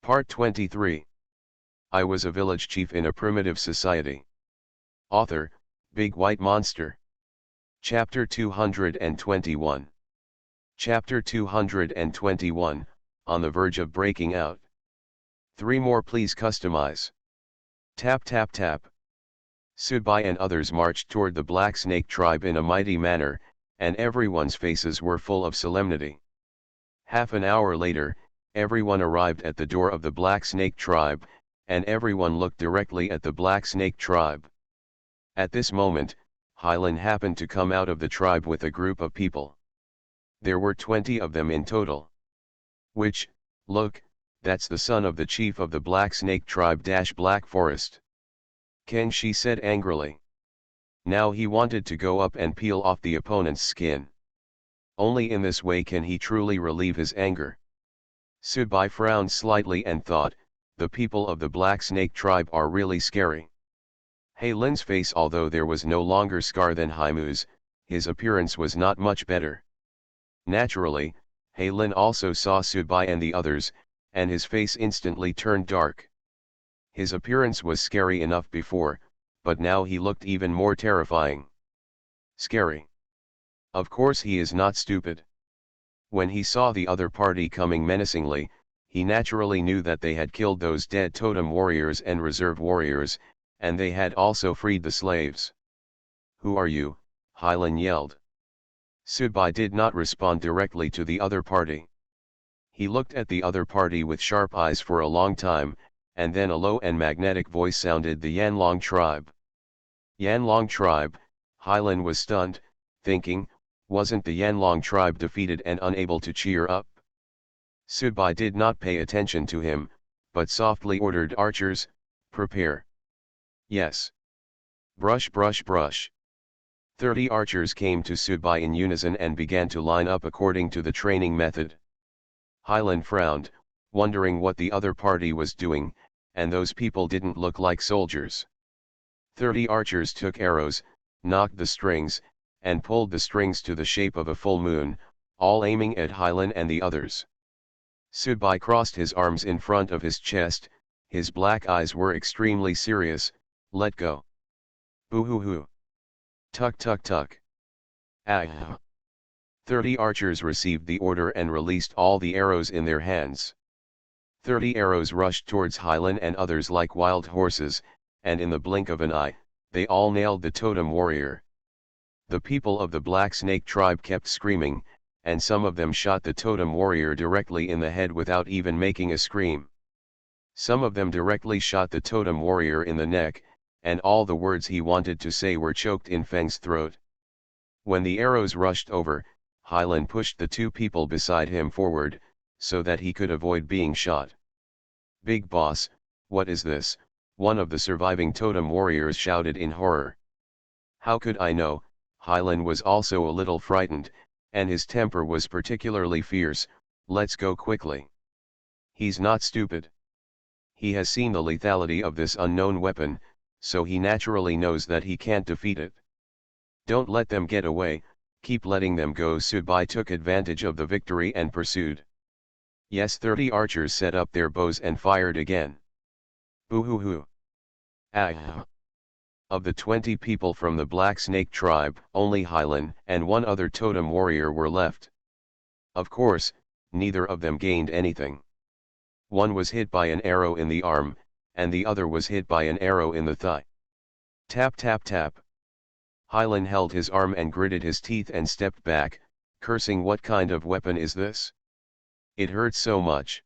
Part 23. I was a village chief in a primitive society. Author, Big White Monster. Chapter 221. Chapter 221, on the verge of breaking out. 3 more please customize. Tap tap tap. Sudbai and others marched toward the Black Snake tribe in a mighty manner, and everyone's faces were full of solemnity. Half an hour later, everyone arrived at the door of the Black Snake tribe, and everyone looked directly at the Black Snake tribe. At this moment, Hylan happened to come out of the tribe with a group of people. There were 20 of them in total. Look, that's the son of the chief of the Black Snake tribe - Black Forest. Ken, she said angrily. Now he wanted to go up and peel off the opponent's skin. Only in this way can he truly relieve his anger. Sudbai frowned slightly and thought, the people of the Black Snake tribe are really scary. Haylin's face, although there was no longer scar than Haimu's, his appearance was not much better. Naturally, Haylin also saw Sudbai and the others, and his face instantly turned dark. His appearance was scary enough before, but now he looked even more terrifying. Scary. Of course he is not stupid. When he saw the other party coming menacingly, he naturally knew that they had killed those dead totem warriors and reserve warriors, and they had also freed the slaves. Who are you? Hylan yelled. Sudbai did not respond directly to the other party. He looked at the other party with sharp eyes for a long time, and then a low and magnetic voice sounded, the Yanlong tribe. Yanlong tribe, Hylan was stunned, thinking, wasn't the Yanlong tribe defeated and unable to cheer up? Sudbai did not pay attention to him, but softly ordered, archers, prepare. Yes. Brush brush brush. 30 archers came to Sudbai in unison and began to line up according to the training method. Hylan frowned, wondering what the other party was doing, and those people didn't look like soldiers. 30 archers took arrows, knocked the strings, and pulled the strings to the shape of a full moon, all aiming at Hylan and the others. Sudbai crossed his arms in front of his chest, his black eyes were extremely serious. Let go. Boo-hoo-hoo. Tuck tuck tuck. Ah. 30 archers received the order and released all the arrows in their hands. 30 arrows rushed towards Hylan and others like wild horses, and in the blink of an eye, they all nailed the totem warrior. The people of the Black Snake tribe kept screaming, and some of them shot the totem warrior directly in the head without even making a scream. Some of them directly shot the totem warrior in the neck, and all the words he wanted to say were choked in Feng's throat. When the arrows rushed over, Hylan pushed the 2 people beside him forward, so that he could avoid being shot. Big boss, what is this? One of the surviving totem warriors shouted in horror. How could I know? Hylan was also a little frightened, and his temper was particularly fierce. Let's go quickly. He's not stupid. He has seen the lethality of this unknown weapon, so he naturally knows that he can't defeat it. Don't let them get away, keep letting them go. Sudbai took advantage of the victory and pursued. Yes, 30 archers set up their bows and fired again. Boo-hoo-hoo. Ah. Of the 20 people from the Black Snake tribe, only Hylan and 1 other totem warrior were left. Of course, neither of them gained anything. One was hit by an arrow in the arm, and the other was hit by an arrow in the thigh. Tap tap tap. Hylan held his arm and gritted his teeth and stepped back, cursing, what kind of weapon is this? It hurts so much.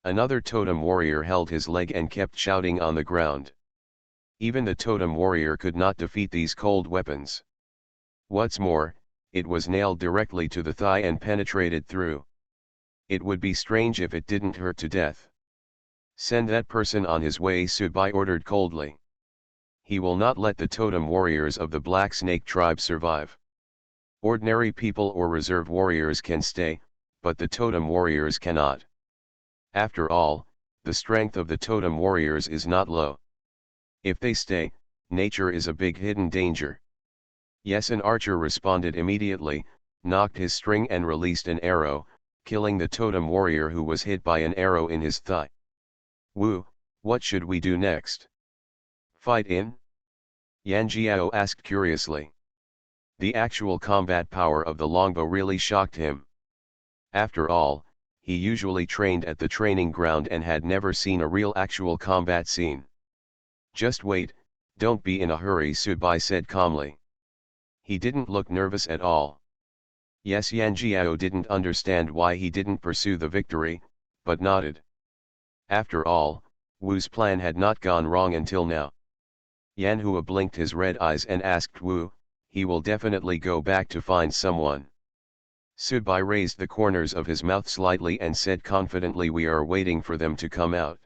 Another totem warrior held his leg and kept shouting on the ground. Even the totem warrior could not defeat these cold weapons. What's more, it was nailed directly to the thigh and penetrated through. It would be strange if it didn't hurt to death. Send that person on his way, Sudbai ordered coldly. He will not let the totem warriors of the Black Snake tribe survive. Ordinary people or reserve warriors can stay, but the totem warriors cannot. After all, the strength of the totem warriors is not low. If they stay, nature is a big hidden danger. Yes, an archer responded immediately, knocked his string and released an arrow, killing the totem warrior who was hit by an arrow in his thigh. Wu, what should we do next? Fight in? Yan Jiao asked curiously. The actual combat power of the longbow really shocked him. After all, he usually trained at the training ground and had never seen a real actual combat scene. Just wait, don't be in a hurry, Subai said calmly. He didn't look nervous at all. Yes, Yan Jiao didn't understand why he didn't pursue the victory, but nodded. After all, Wu's plan had not gone wrong until now. Yan Hua blinked his red eyes and asked Wu, he will definitely go back to find someone. Subai raised the corners of his mouth slightly and said confidently, we are waiting for them to come out.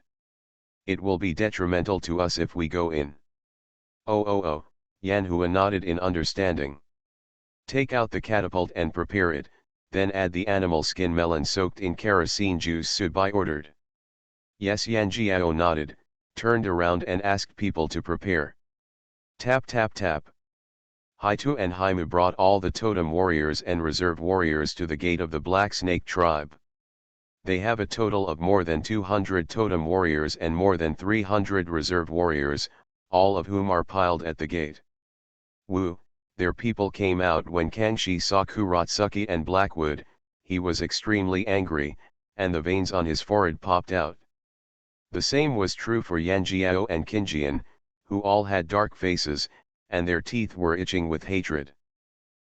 It will be detrimental to us if we go in. Oh, Yan Hua nodded in understanding. Take out the catapult and prepare it, then add the animal skin melon soaked in kerosene juice, Subai ordered. Yes, Yan Jiao nodded, turned around and asked people to prepare. Tap tap tap. Haitu and Haimu brought all the totem warriors and reserve warriors to the gate of the Black Snake tribe. They have a total of more than 200 totem warriors and more than 300 reserve warriors, all of whom are piled at the gate. Wu, their people came out when Kangxi saw Kuratsuki and Blackwood. He was extremely angry, and the veins on his forehead popped out. The same was true for Yan Jiao and Qinjian, who all had dark faces, and their teeth were itching with hatred.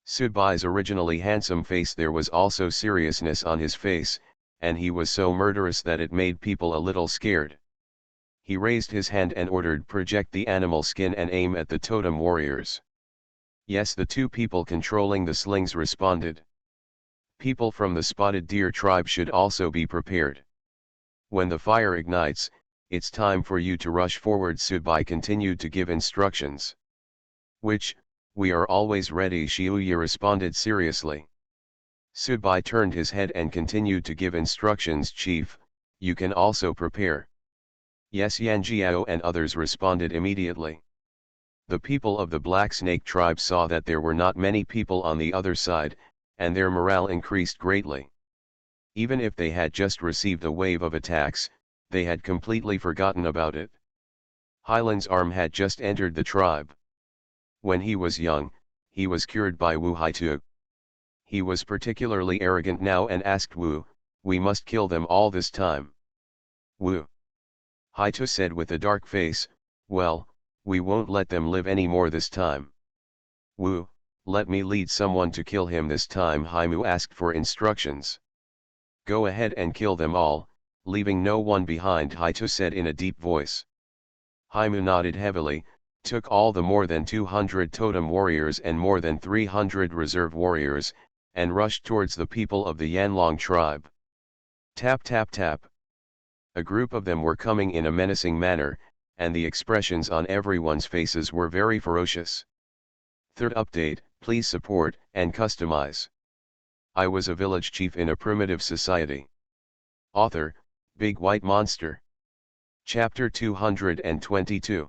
Subai's originally handsome face, there was also seriousness on his face, and he was so murderous that it made people a little scared. He raised his hand and ordered, project the animal skin and aim at the totem warriors. Yes, the two people controlling the slings responded. People from the spotted deer tribe should also be prepared. When the fire ignites, it's time for you to rush forward, Subai continued to give instructions. Which, we are always ready, Xiuye responded seriously. Subai turned his head and continued to give instructions. Chief, you can also prepare. Yes, Yan Jiao and others responded immediately. The people of the Black Snake tribe saw that there were not many people on the other side, and their morale increased greatly. Even if they had just received a wave of attacks, they had completely forgotten about it. Hyland's arm had just entered the tribe. When he was young, he was cured by Wu Haitu. He was particularly arrogant now and asked Wu, we must kill them all this time. Wu Haitu said with a dark face, well, we won't let them live anymore this time. Wu, let me lead someone to kill him this time, Haimu asked for instructions. Go ahead and kill them all, leaving no one behind, Haitu said in a deep voice. Haimu nodded heavily, took all the more than 200 totem warriors and more than 300 reserve warriors, and rushed towards the people of the Yanlong tribe. Tap tap tap. A group of them were coming in a menacing manner, and the expressions on everyone's faces were very ferocious. Third update, please support and customize. I was a village chief in a primitive society. Author, Big White Monster. Chapter 222.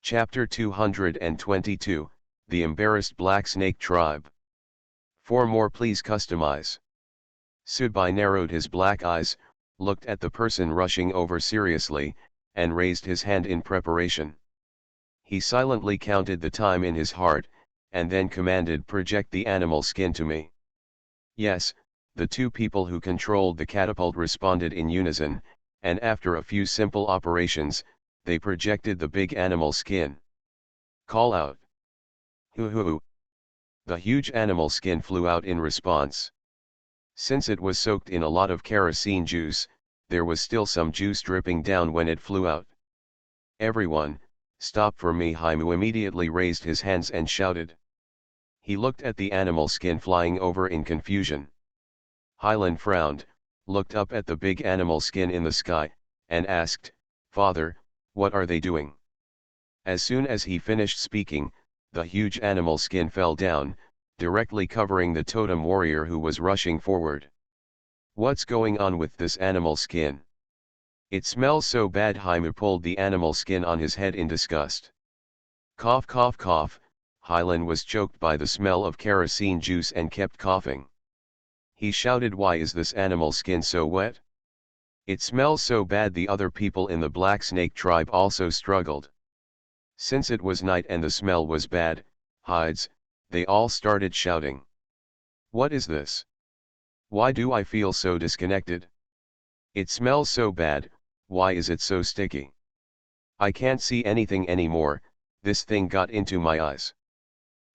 Chapter 222, The Embarrassed Black Snake Tribe. 4 more, please customize. Subai narrowed his black eyes, looked at the person rushing over seriously, and raised his hand in preparation. He silently counted the time in his heart, and then commanded, project the animal skin to me. Yes, the two people who controlled the catapult responded in unison, and after a few simple operations, they projected the big animal skin. Call out. Hoo hoo. The huge animal skin flew out in response. Since it was soaked in a lot of kerosene juice, there was still some juice dripping down when it flew out. Everyone, stop for me, Haimu immediately raised his hands and shouted. He looked at the animal skin flying over in confusion. Hyland frowned, looked up at the big animal skin in the sky, and asked, Father, what are they doing? As soon as he finished speaking, the huge animal skin fell down, directly covering the totem warrior who was rushing forward. What's going on with this animal skin? It smells so bad. Haimu pulled the animal skin on his head in disgust. Cough cough cough, Hyland was choked by the smell of kerosene juice and kept coughing. He shouted, why is this animal skin so wet? It smells so bad the other people in the Black Snake tribe also struggled. Since it was night and the smell was bad, hides, they all started shouting. What is this? Why do I feel so disconnected? It smells so bad, why is it so sticky? I can't see anything anymore, this thing got into my eyes.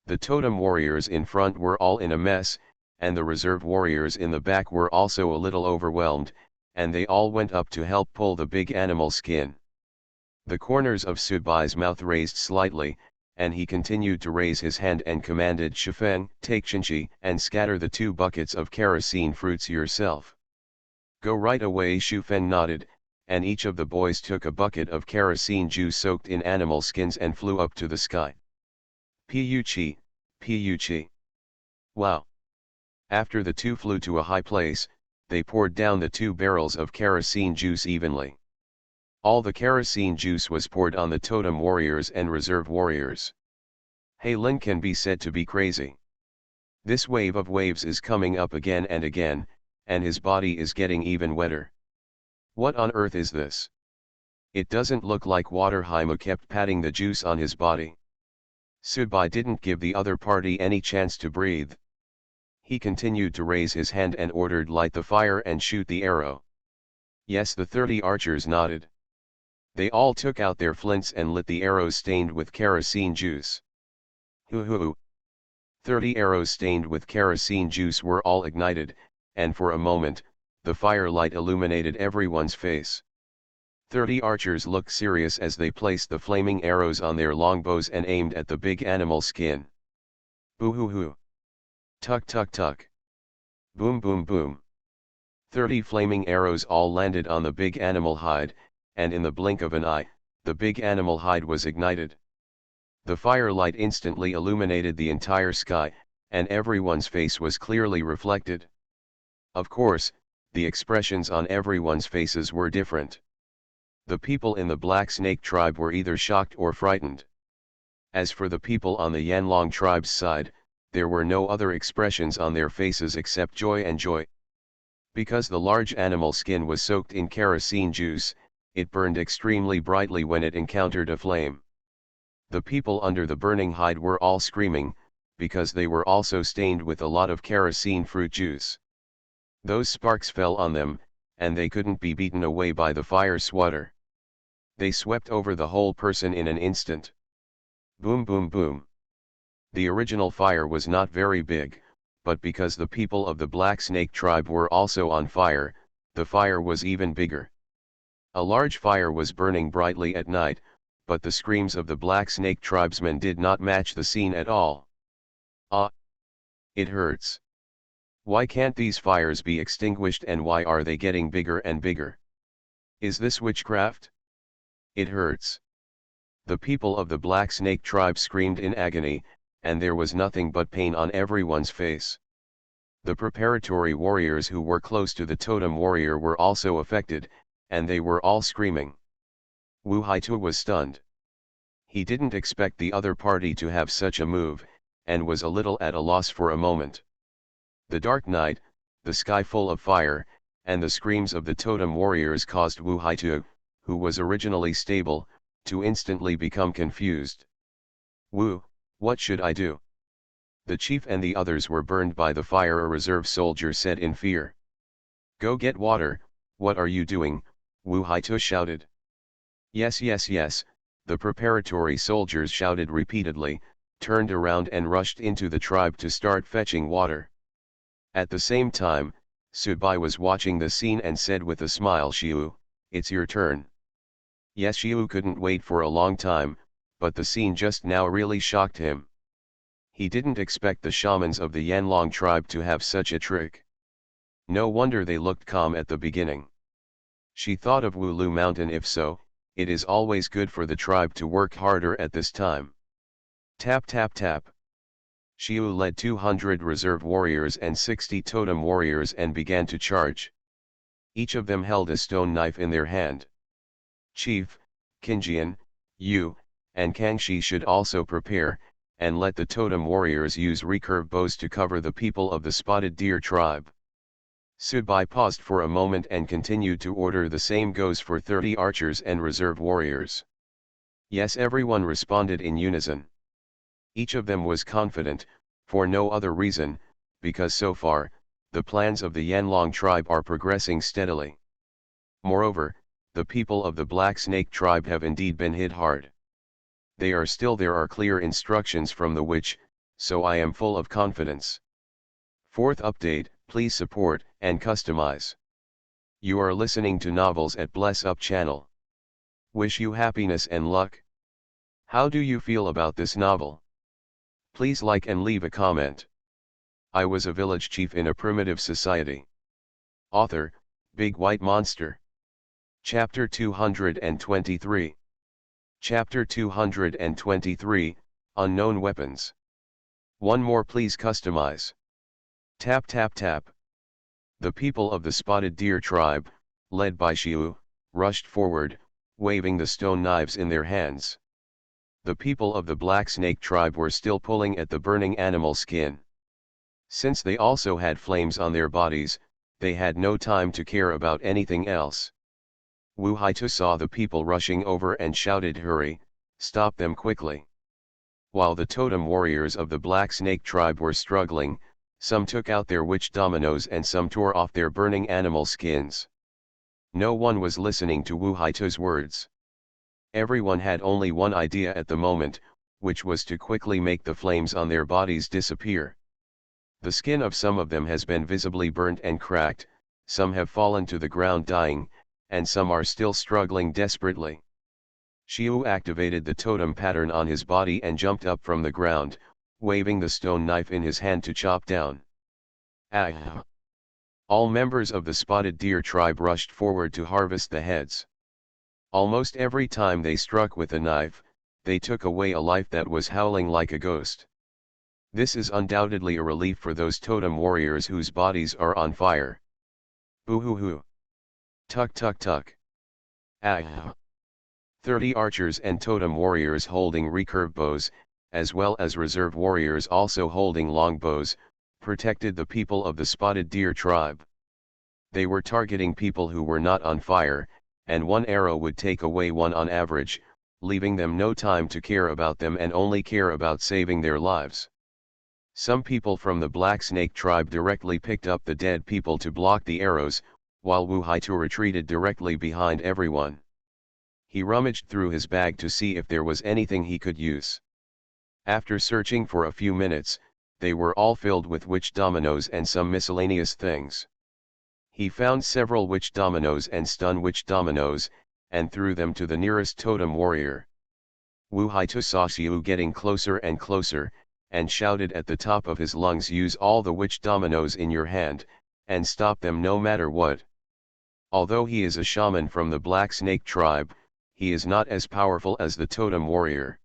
The totem warriors in front were all in a mess, and the reserve warriors in the back were also a little overwhelmed, and they all went up to help pull the big animal skin. The corners of Sudbai's mouth raised slightly, and he continued to raise his hand and commanded Shifeng, take Shinchi and scatter the 2 buckets of kerosene fruits yourself. Go right away. Shifeng nodded, and each of the boys took a bucket of kerosene juice soaked in animal skins and flew up to the sky. Pu-chi, Pu-chi. Wow! After the 2 flew to a high place, they poured down the 2 barrels of kerosene juice evenly. All the kerosene juice was poured on the totem warriors and reserve warriors. Hey, Lin can be said to be crazy. This wave of waves is coming up again and again, and his body is getting even wetter. What on earth is this? It doesn't look like water. Haima kept patting the juice on his body. Sudbai didn't give the other party any chance to breathe. He continued to raise his hand and ordered, light the fire and shoot the arrow. Yes, the 30 archers nodded. They all took out their flints and lit the arrows stained with kerosene juice. Hoo-hoo! 30 arrows stained with kerosene juice were all ignited, and for a moment, the firelight illuminated everyone's face. 30 archers looked serious as they placed the flaming arrows on their longbows and aimed at the big animal skin. Boo-hoo-hoo! Tuck tuck tuck! Boom boom boom! 30 flaming arrows all landed on the big animal hide, and in the blink of an eye, the big animal hide was ignited. The firelight instantly illuminated the entire sky, and everyone's face was clearly reflected. Of course, the expressions on everyone's faces were different. The people in the Black Snake tribe were either shocked or frightened. As for the people on the Yanlong tribe's side, there were no other expressions on their faces except joy and joy. Because the large animal skin was soaked in kerosene juice, it burned extremely brightly when it encountered a flame. The people under the burning hide were all screaming, because they were also stained with a lot of kerosene fruit juice. Those sparks fell on them, and they couldn't be beaten away by the fire swatter. They swept over the whole person in an instant. Boom boom boom. The original fire was not very big, but because the people of the Black Snake tribe were also on fire, the fire was even bigger. A large fire was burning brightly at night, but the screams of the Black Snake tribesmen did not match the scene at all. Ah! It hurts. Why can't these fires be extinguished, and why are they getting bigger and bigger? Is this witchcraft? It hurts. The people of the Black Snake tribe screamed in agony, and there was nothing but pain on everyone's face. The preparatory warriors who were close to the totem warrior were also affected, and they were all screaming. Wu Haitu was stunned. He didn't expect the other party to have such a move, and was a little at a loss for a moment. The dark night, the sky full of fire, and the screams of the totem warriors caused Wu Haitu, who was originally stable, to instantly become confused. Wu, what should I do? The chief and the others were burned by the fire, a reserve soldier said in fear. Go get water. What are you doing? Wu Haitu shouted. Yes, yes, yes, the preparatory soldiers shouted repeatedly, turned around and rushed into the tribe to start fetching water. At the same time, Sudbai was watching the scene and said with a smile, Shiu, it's your turn. Yes, Shiu couldn't wait for a long time, but the scene just now really shocked him. He didn't expect the shamans of the Yanlong tribe to have such a trick. No wonder they looked calm at the beginning. She thought of Wulu Mountain. If so, it is always good for the tribe to work harder at this time. Tap tap tap. Shiu led 200 reserve warriors and 60 totem warriors and began to charge. Each of them held a stone knife in their hand. Chief, Qinjian, Yu, and Kangxi should also prepare, and let the totem warriors use recurve bows to cover the people of the spotted deer tribe. Subai paused for a moment and continued to order. The same goes for 30 archers and reserve warriors. Yes, everyone responded in unison. Each of them was confident, for no other reason, because so far, the plans of the Yanlong tribe are progressing steadily. Moreover, the people of the Black Snake tribe have indeed been hit hard. There are clear instructions from the witch, so I am full of confidence. Fourth update, please support and customize. You are listening to Novels at Bless Up channel. Wish you happiness and luck. How do you feel about this novel? Please like and leave a comment. I was a village chief in a primitive society. Author, Big White Monster. Chapter 223. Chapter 223, Unknown Weapons. One more please customize. Tap tap tap. The people of the Spotted Deer tribe, led by Xiu, rushed forward, waving the stone knives in their hands. The people of the Black Snake tribe were still pulling at the burning animal skin. Since they also had flames on their bodies, they had no time to care about anything else. Wu Haitu saw the people rushing over and shouted, "Hurry, stop them quickly." While the totem warriors of the Black Snake tribe were struggling, some took out their witch dominoes and some tore off their burning animal skins. No one was listening to Wu Haitu's words. Everyone had only one idea at the moment, which was to quickly make the flames on their bodies disappear. The skin of some of them has been visibly burnt and cracked, some have fallen to the ground dying, and some are still struggling desperately. Xiu activated the totem pattern on his body and jumped up from the ground, waving the stone knife in his hand to chop down. Ah! All members of the Spotted Deer tribe rushed forward to harvest the heads. Almost every time they struck with a knife, they took away a life that was howling like a ghost. This is undoubtedly a relief for those totem warriors whose bodies are on fire. Boo-hoo-hoo. Tuck tuck tuck. Ah! 30 archers and totem warriors holding recurve bows, as well as reserve warriors also holding long bows, protected the people of the Spotted Deer tribe. They were targeting people who were not on fire, and one arrow would take away one on average, leaving them no time to care about them and only care about saving their lives. Some people from the Black Snake tribe directly picked up the dead people to block the arrows, while Wu Haitu retreated directly behind everyone. He rummaged through his bag to see if there was anything he could use. After searching for a few minutes, they were all filled with witch dominoes and some miscellaneous things. He found several witch dominoes and stun witch dominoes, and threw them to the nearest totem warrior. Wu Haitu saw Xiu getting closer and closer, and shouted at the top of his lungs, "Use all the witch dominoes in your hand, and stop them no matter what." Although he is a shaman from the Black Snake tribe, he is not as powerful as the totem warrior.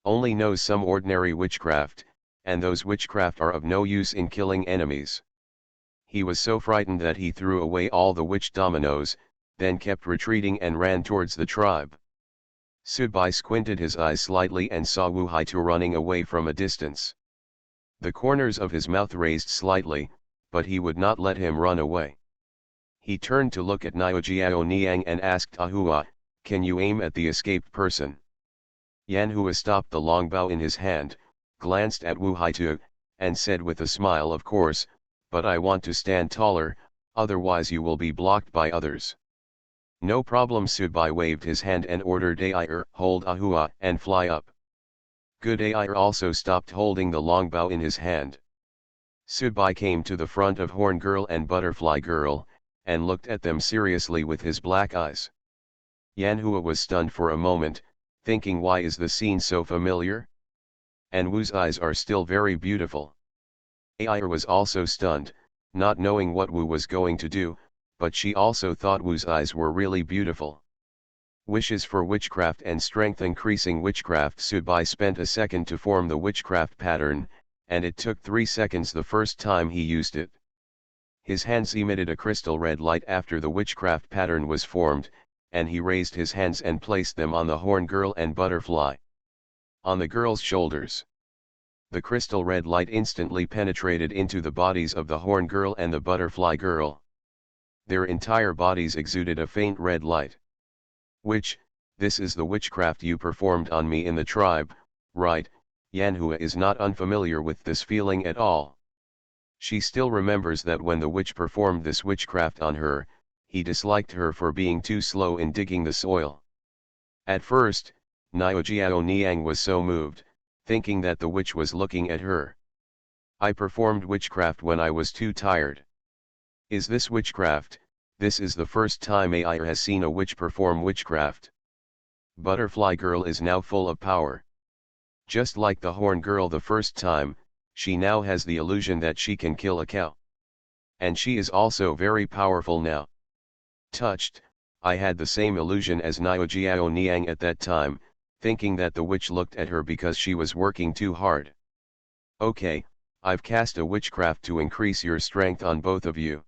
Only knows some ordinary witchcraft, and those witchcraft are of no use in killing enemies. He was so frightened that he threw away all the witch dominoes, then kept retreating and ran towards the tribe. Subai squinted his eyes slightly and saw Wu Haitu running away from a distance. The corners of his mouth raised slightly, but he would not let him run away. He turned to look at Niujiao Niang and asked Ahua, "Can you aim at the escaped person?" Yanhua stopped the longbow in his hand, glanced at Wu Haitu, and said with a smile, "Of course, but I want to stand taller, otherwise you will be blocked by others." "No problem." Subai waved his hand and ordered Air, "Hold Ahua and fly up." Good. Air also stopped holding the longbow in his hand. Subai came to the front of Horn Girl and Butterfly Girl, and looked at them seriously with his black eyes. Yanhua was stunned for a moment, thinking, why is the scene so familiar? And Wu's eyes are still very beautiful. Air was also stunned, not knowing what Wu was going to do, but she also thought Wu's eyes were really beautiful. Wishes for witchcraft and strength. Increasing witchcraft. Subai spent a second to form the witchcraft pattern, and it took 3 seconds the first time he used it. His hands emitted a crystal red light after the witchcraft pattern was formed, and he raised his hands and placed them on the Horn Girl and Butterfly. On the girl's shoulders. The crystal red light instantly penetrated into the bodies of the Horn Girl and the Butterfly Girl. Their entire bodies exuded a faint red light. This is the witchcraft you performed on me in the tribe, right? Yanhua is not unfamiliar with this feeling at all. She still remembers that when the witch performed this witchcraft on her, he disliked her for being too slow in digging the soil. At first, Niojiao Niang was so moved, thinking that the witch was looking at her. I performed witchcraft when I was too tired. Is this witchcraft? This is the first time AI has seen a witch perform witchcraft. Butterfly Girl is now full of power. Just like the Horn Girl the first time, she now has the illusion that she can kill a cow. And she is also very powerful now. Touched, I had the same illusion as Niojiao Niang at that time, thinking that the witch looked at her because she was working too hard. Okay, I've cast a witchcraft to increase your strength on both of you.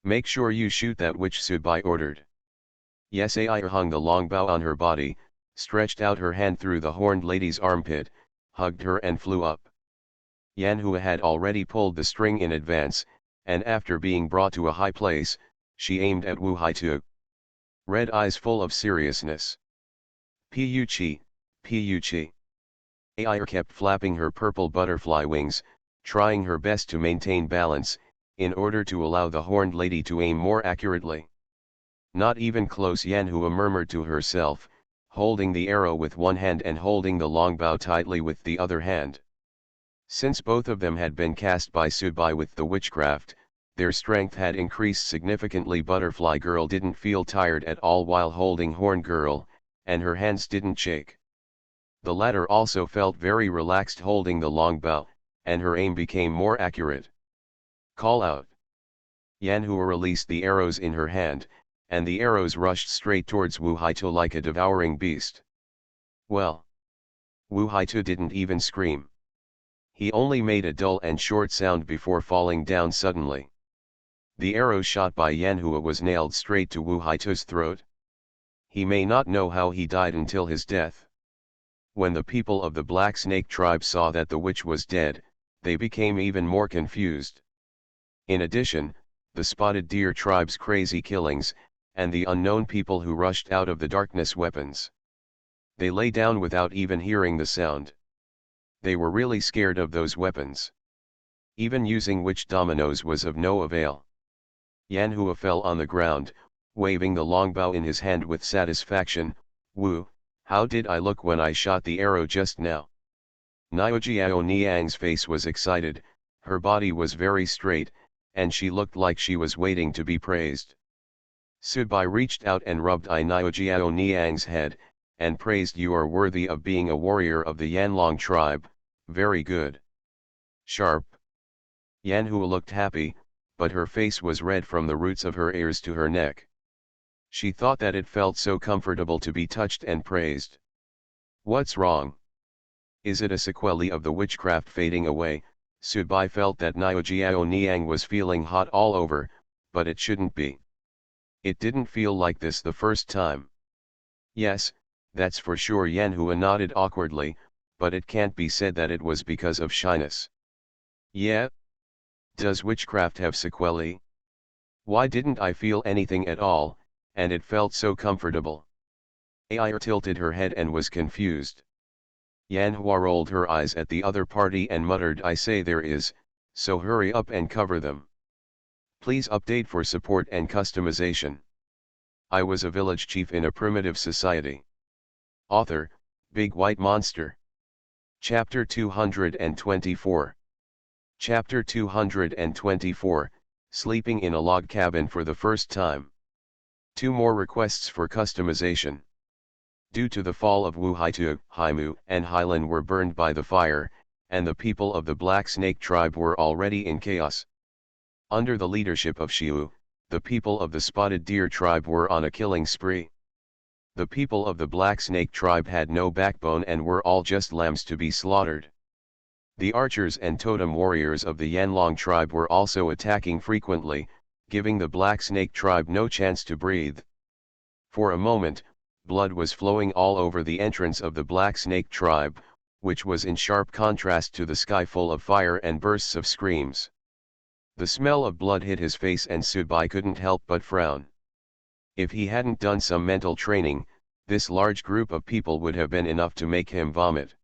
Make sure you shoot that witch, Subai ordered. Yes, Ai hung the long bow on her body, stretched out her hand through the horned lady's armpit, hugged her and flew up. Yanhua had already pulled the string in advance, and after being brought to a high place, she aimed at Wu Haitu. Red eyes full of seriousness. Pu-chi, Pu-chi. Ai kept flapping her purple butterfly wings, trying her best to maintain balance, in order to allow the horned lady to aim more accurately. Not even close, Yanhua murmured to herself, holding the arrow with one hand and holding the long bow tightly with the other hand. Since both of them had been cast by Subai with the witchcraft, their strength had increased significantly. Butterfly Girl didn't feel tired at all while holding Horn Girl, and her hands didn't shake. The latter also felt very relaxed holding the long bow, and her aim became more accurate. Call out. Yanhua released the arrows in her hand, and the arrows rushed straight towards Wu Haitu like a devouring beast. Well. Wu Haitu didn't even scream. He only made a dull and short sound before falling down suddenly. The arrow shot by Yanhua was nailed straight to Wu Haitu's throat. He may not know how he died until his death. When the people of the Black Snake tribe saw that the witch was dead, they became even more confused. In addition, the Spotted Deer tribe's crazy killings, and the unknown people who rushed out of the darkness weapons. They lay down without even hearing the sound. They were really scared of those weapons. Even using witch dominoes was of no avail. Yanhua fell on the ground, waving the longbow in his hand with satisfaction. Wu, how did I look when I shot the arrow just now? Niojiao Niang's face was excited, her body was very straight, and she looked like she was waiting to be praised. Subai reached out and rubbed Niojiao Niang's head, and praised, you are worthy of being a warrior of the Yanlong tribe, very good. Sharp. Yanhua looked happy, but her face was red from the roots of her ears to her neck. She thought that it felt so comfortable to be touched and praised. What's wrong? Is it a sequelae of the witchcraft fading away? Subai felt that Niojiao Niang was feeling hot all over, but it shouldn't be. It didn't feel like this the first time. Yes, that's for sure. Yanhua nodded awkwardly, but it can't be said that it was because of shyness. Yeah? Does witchcraft have sequelae? Why didn't I feel anything at all, and it felt so comfortable? Ai tilted her head and was confused. Yanhua rolled her eyes at the other party and muttered, I say there is, so hurry up and cover them. Please update for support and customization. I was a village chief in a primitive society. Author, Big White Monster. Chapter 224. Chapter 224, Sleeping in a Log Cabin for the First Time. 2 more requests for customization. Due to the fall of Wu Haitu, Haimu and Hailan were burned by the fire, and the people of the Black Snake tribe were already in chaos. Under the leadership of Shiu, the people of the Spotted Deer tribe were on a killing spree. The people of the Black Snake tribe had no backbone and were all just lambs to be slaughtered. The archers and totem warriors of the Yanlong tribe were also attacking frequently, giving the Black Snake tribe no chance to breathe. For a moment, blood was flowing all over the entrance of the Black Snake tribe, which was in sharp contrast to the sky full of fire and bursts of screams. The smell of blood hit his face and Subai couldn't help but frown. If he hadn't done some mental training, this large group of people would have been enough to make him vomit.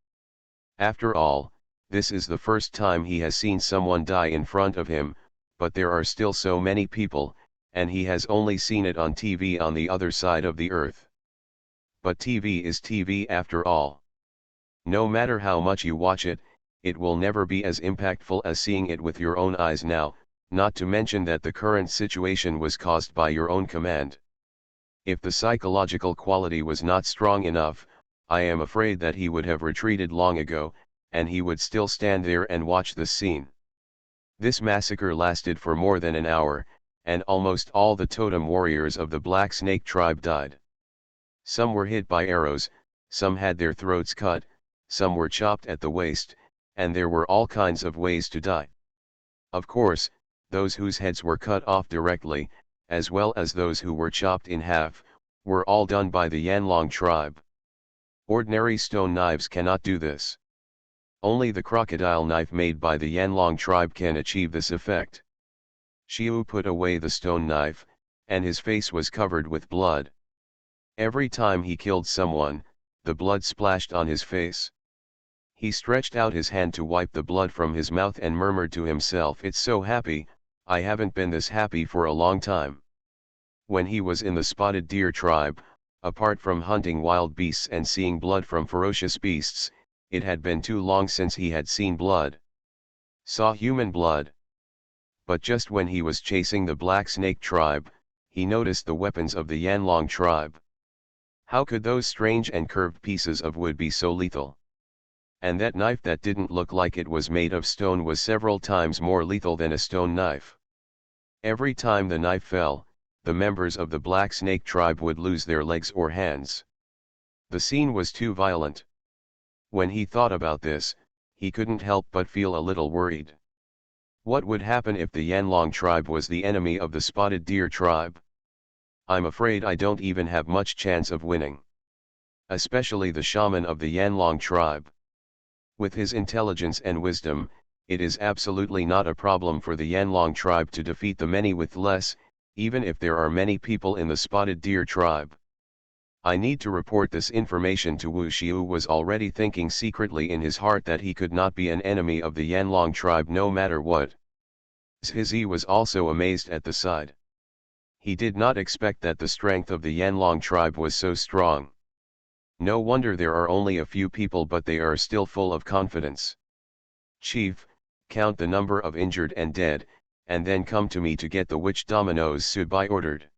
After all, this is the first time he has seen someone die in front of him, but there are still so many people, and he has only seen it on TV on the other side of the earth. But TV is TV after all. No matter how much you watch it, it will never be as impactful as seeing it with your own eyes now, not to mention that the current situation was caused by your own command. If the psychological quality was not strong enough, I am afraid that he would have retreated long ago, and he would still stand there and watch the scene. This massacre lasted for more than an hour, and almost all the totem warriors of the Black Snake tribe died. Some were hit by arrows, some had their throats cut, some were chopped at the waist, and there were all kinds of ways to die. Of course, those whose heads were cut off directly, as well as those who were chopped in half, were all done by the Yanlong tribe. Ordinary stone knives cannot do this. Only the crocodile knife made by the Yanlong tribe can achieve this effect. Xiu put away the stone knife, and his face was covered with blood. Every time he killed someone, the blood splashed on his face. He stretched out his hand to wipe the blood from his mouth and murmured to himself, "It's so happy, I haven't been this happy for a long time." When he was in the spotted deer tribe, apart from hunting wild beasts and seeing blood from ferocious beasts, it had been too long since he had seen blood. Saw human blood. But just when he was chasing the Black Snake tribe, he noticed the weapons of the Yanlong tribe. How could those strange and curved pieces of wood be so lethal? And that knife that didn't look like it was made of stone was several times more lethal than a stone knife. Every time the knife fell, the members of the Black Snake tribe would lose their legs or hands. The scene was too violent. When he thought about this, he couldn't help but feel a little worried. What would happen if the Yanlong tribe was the enemy of the spotted deer tribe? I'm afraid I don't even have much chance of winning. Especially the shaman of the Yanlong tribe. With his intelligence and wisdom, it is absolutely not a problem for the Yanlong tribe to defeat the many with less, even if there are many people in the spotted deer tribe. I need to report this information to Wu Xiu was already thinking secretly in his heart that he could not be an enemy of the Yanlong tribe no matter what. Zhi was also amazed at the sight. He did not expect that the strength of the Yanlong tribe was so strong. No wonder there are only a few people, but they are still full of confidence. "Chief, count the number of injured and dead, and then come to me to get the witch dominoes," Subai ordered.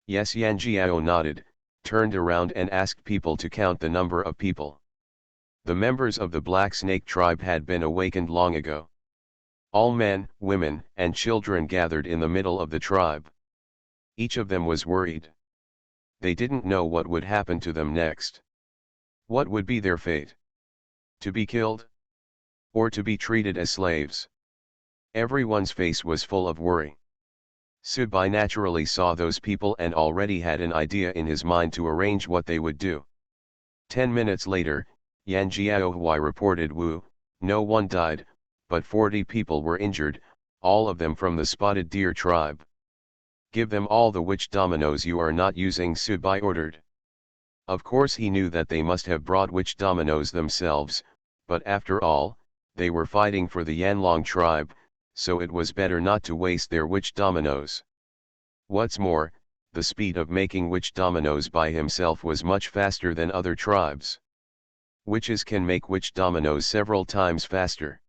Yes, Yan Jiao nodded, turned around and asked people to count the number of people. The members of the Black Snake tribe had been awakened long ago. All men, women, and children gathered in the middle of the tribe. Each of them was worried. They didn't know what would happen to them next. What would be their fate? To be killed? Or to be treated as slaves? Everyone's face was full of worry. Subai naturally saw those people and already had an idea in his mind to arrange what they would do. 10 minutes later, Yan Jiaohui reported, "Wu, no one died, but 40 people were injured, all of them from the spotted deer tribe." "Give them all the witch dominoes you are not using," Subai ordered. Of course he knew that they must have brought witch dominoes themselves, but after all, they were fighting for the Yanlong tribe, so it was better not to waste their witch dominoes. What's more, the speed of making witch dominoes by himself was much faster than other tribes. Witches can make witch dominoes several times faster.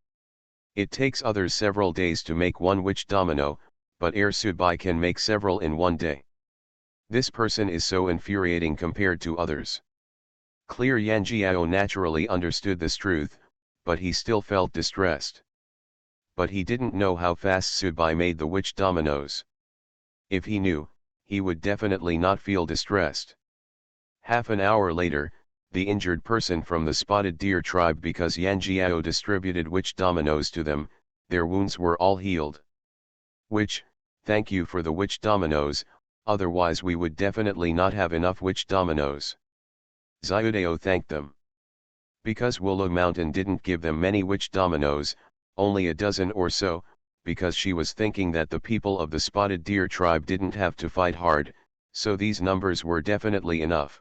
It takes others several days to make one witch domino, but Subai can make several in one day. This person is so infuriating compared to others. Clear Yan Jiao naturally understood this truth, but he still felt distressed. But he didn't know how fast Subai made the witch dominoes. If he knew, he would definitely not feel distressed. Half an hour later, the injured person from the spotted deer tribe, because Yan Jiao distributed witch dominoes to them, their wounds were all healed. "Witch, thank you for the witch dominoes, otherwise we would definitely not have enough witch dominoes." Xiudao thanked them. Because Wulu Mountain didn't give them many witch dominoes, only a dozen or so, because she was thinking that the people of the Spotted Deer tribe didn't have to fight hard, so these numbers were definitely enough.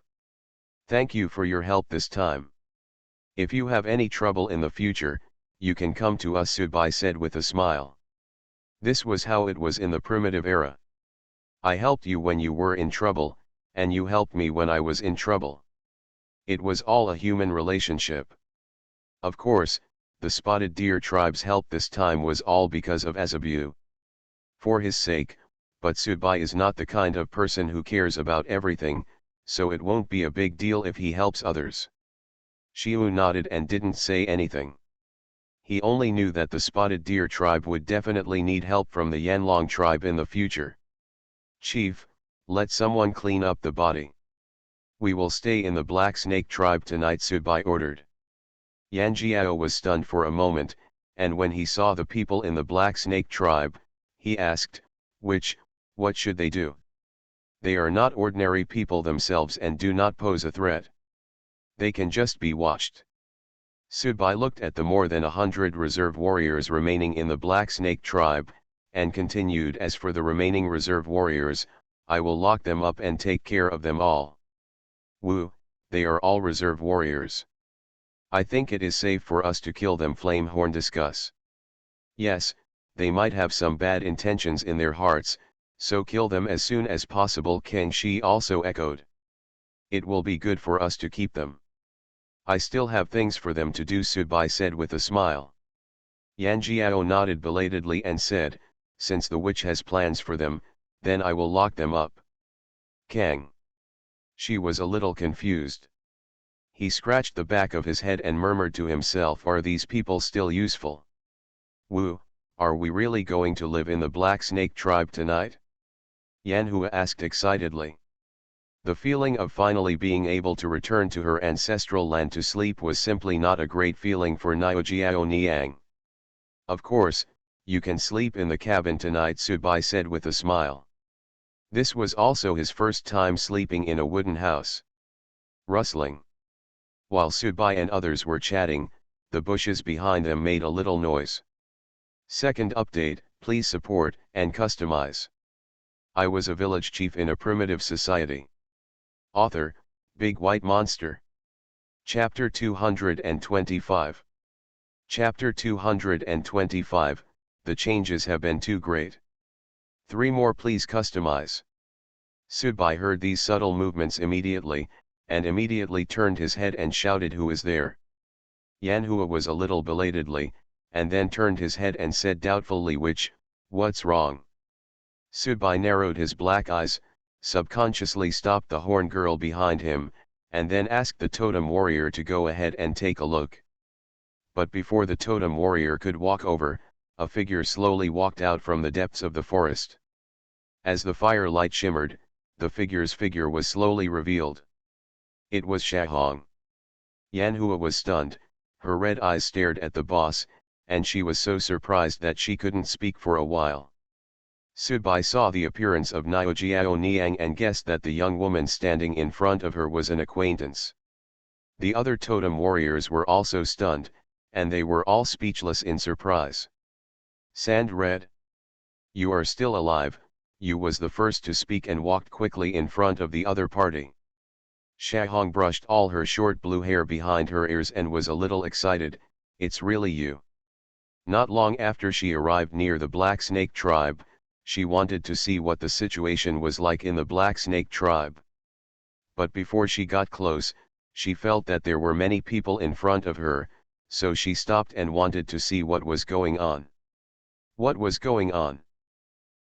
Thank you for your help this time. If you have any trouble in the future, you can come to us, Subai said with a smile. This was how it was in the primitive era. I helped you when you were in trouble, and you helped me when I was in trouble. It was all a human relationship. Of course, the Spotted Deer tribe's help this time was all because of Azabu. For his sake, but Subai is not the kind of person who cares about everything, so it won't be a big deal if he helps others. Shiu nodded and didn't say anything. He only knew that the Spotted Deer tribe would definitely need help from the Yanlong tribe in the future. Chief, let someone clean up the body. We will stay in the Black Snake tribe tonight, Subai ordered. Yan Jiao was stunned for a moment, and when he saw the people in the Black Snake tribe, he asked, what should they do? They are not ordinary people themselves and do not pose a threat. They can just be watched. Subai looked at the more than 100 reserve warriors remaining in the Black Snake tribe, and continued, as for the remaining reserve warriors, I will lock them up and take care of them all. Wu, they are all reserve warriors. I think it is safe for us to kill them, Flamehorn discuss. Yes, they might have some bad intentions in their hearts, so kill them as soon as possible, Kang Shi also echoed. It will be good for us to keep them. I still have things for them to do, Subai said with a smile. Yan Jiao nodded belatedly and said, since the witch has plans for them, then I will lock them up. Kang. She was a little confused. He scratched the back of his head and murmured to himself, are these people still useful? Wu, are we really going to live in the Black Snake tribe tonight? Yan Hua asked excitedly. The feeling of finally being able to return to her ancestral land to sleep was simply not a great feeling for Niaojiao Niang. Of course, you can sleep in the cabin tonight, Subai said with a smile. This was also his first time sleeping in a wooden house. Rustling. While Subai and others were chatting, the bushes behind them made a little noise. Second update, please support and customize. I was a village chief in a primitive society. Author, Big White Monster. Chapter 225. Chapter 225, the changes have been too great. 3 more please customize. Subai heard these subtle movements immediately, and immediately turned his head and shouted, who is there? Yan Hua was a little belatedly, and then turned his head and said doubtfully, what's wrong? Subai narrowed his black eyes, subconsciously stopped the horn girl behind him, and then asked the totem warrior to go ahead and take a look. But before the totem warrior could walk over, a figure slowly walked out from the depths of the forest. As the firelight shimmered, the figure's figure was slowly revealed. It was Shahong. Yan Hua was stunned, her red eyes stared at the boss, and she was so surprised that she couldn't speak for a while. Subai saw the appearance of Niaojiao Niang and guessed that the young woman standing in front of her was an acquaintance. The other totem warriors were also stunned, and they were all speechless in surprise. Sand Red. You are still alive, you was the first to speak and walked quickly in front of the other party. Shahong brushed all her short blue hair behind her ears and was a little excited, it's really you. Not long after she arrived near the Black Snake tribe, she wanted to see what the situation was like in the Black Snake tribe. But before she got close, she felt that there were many people in front of her, so she stopped and wanted to see what was going on. What was going on?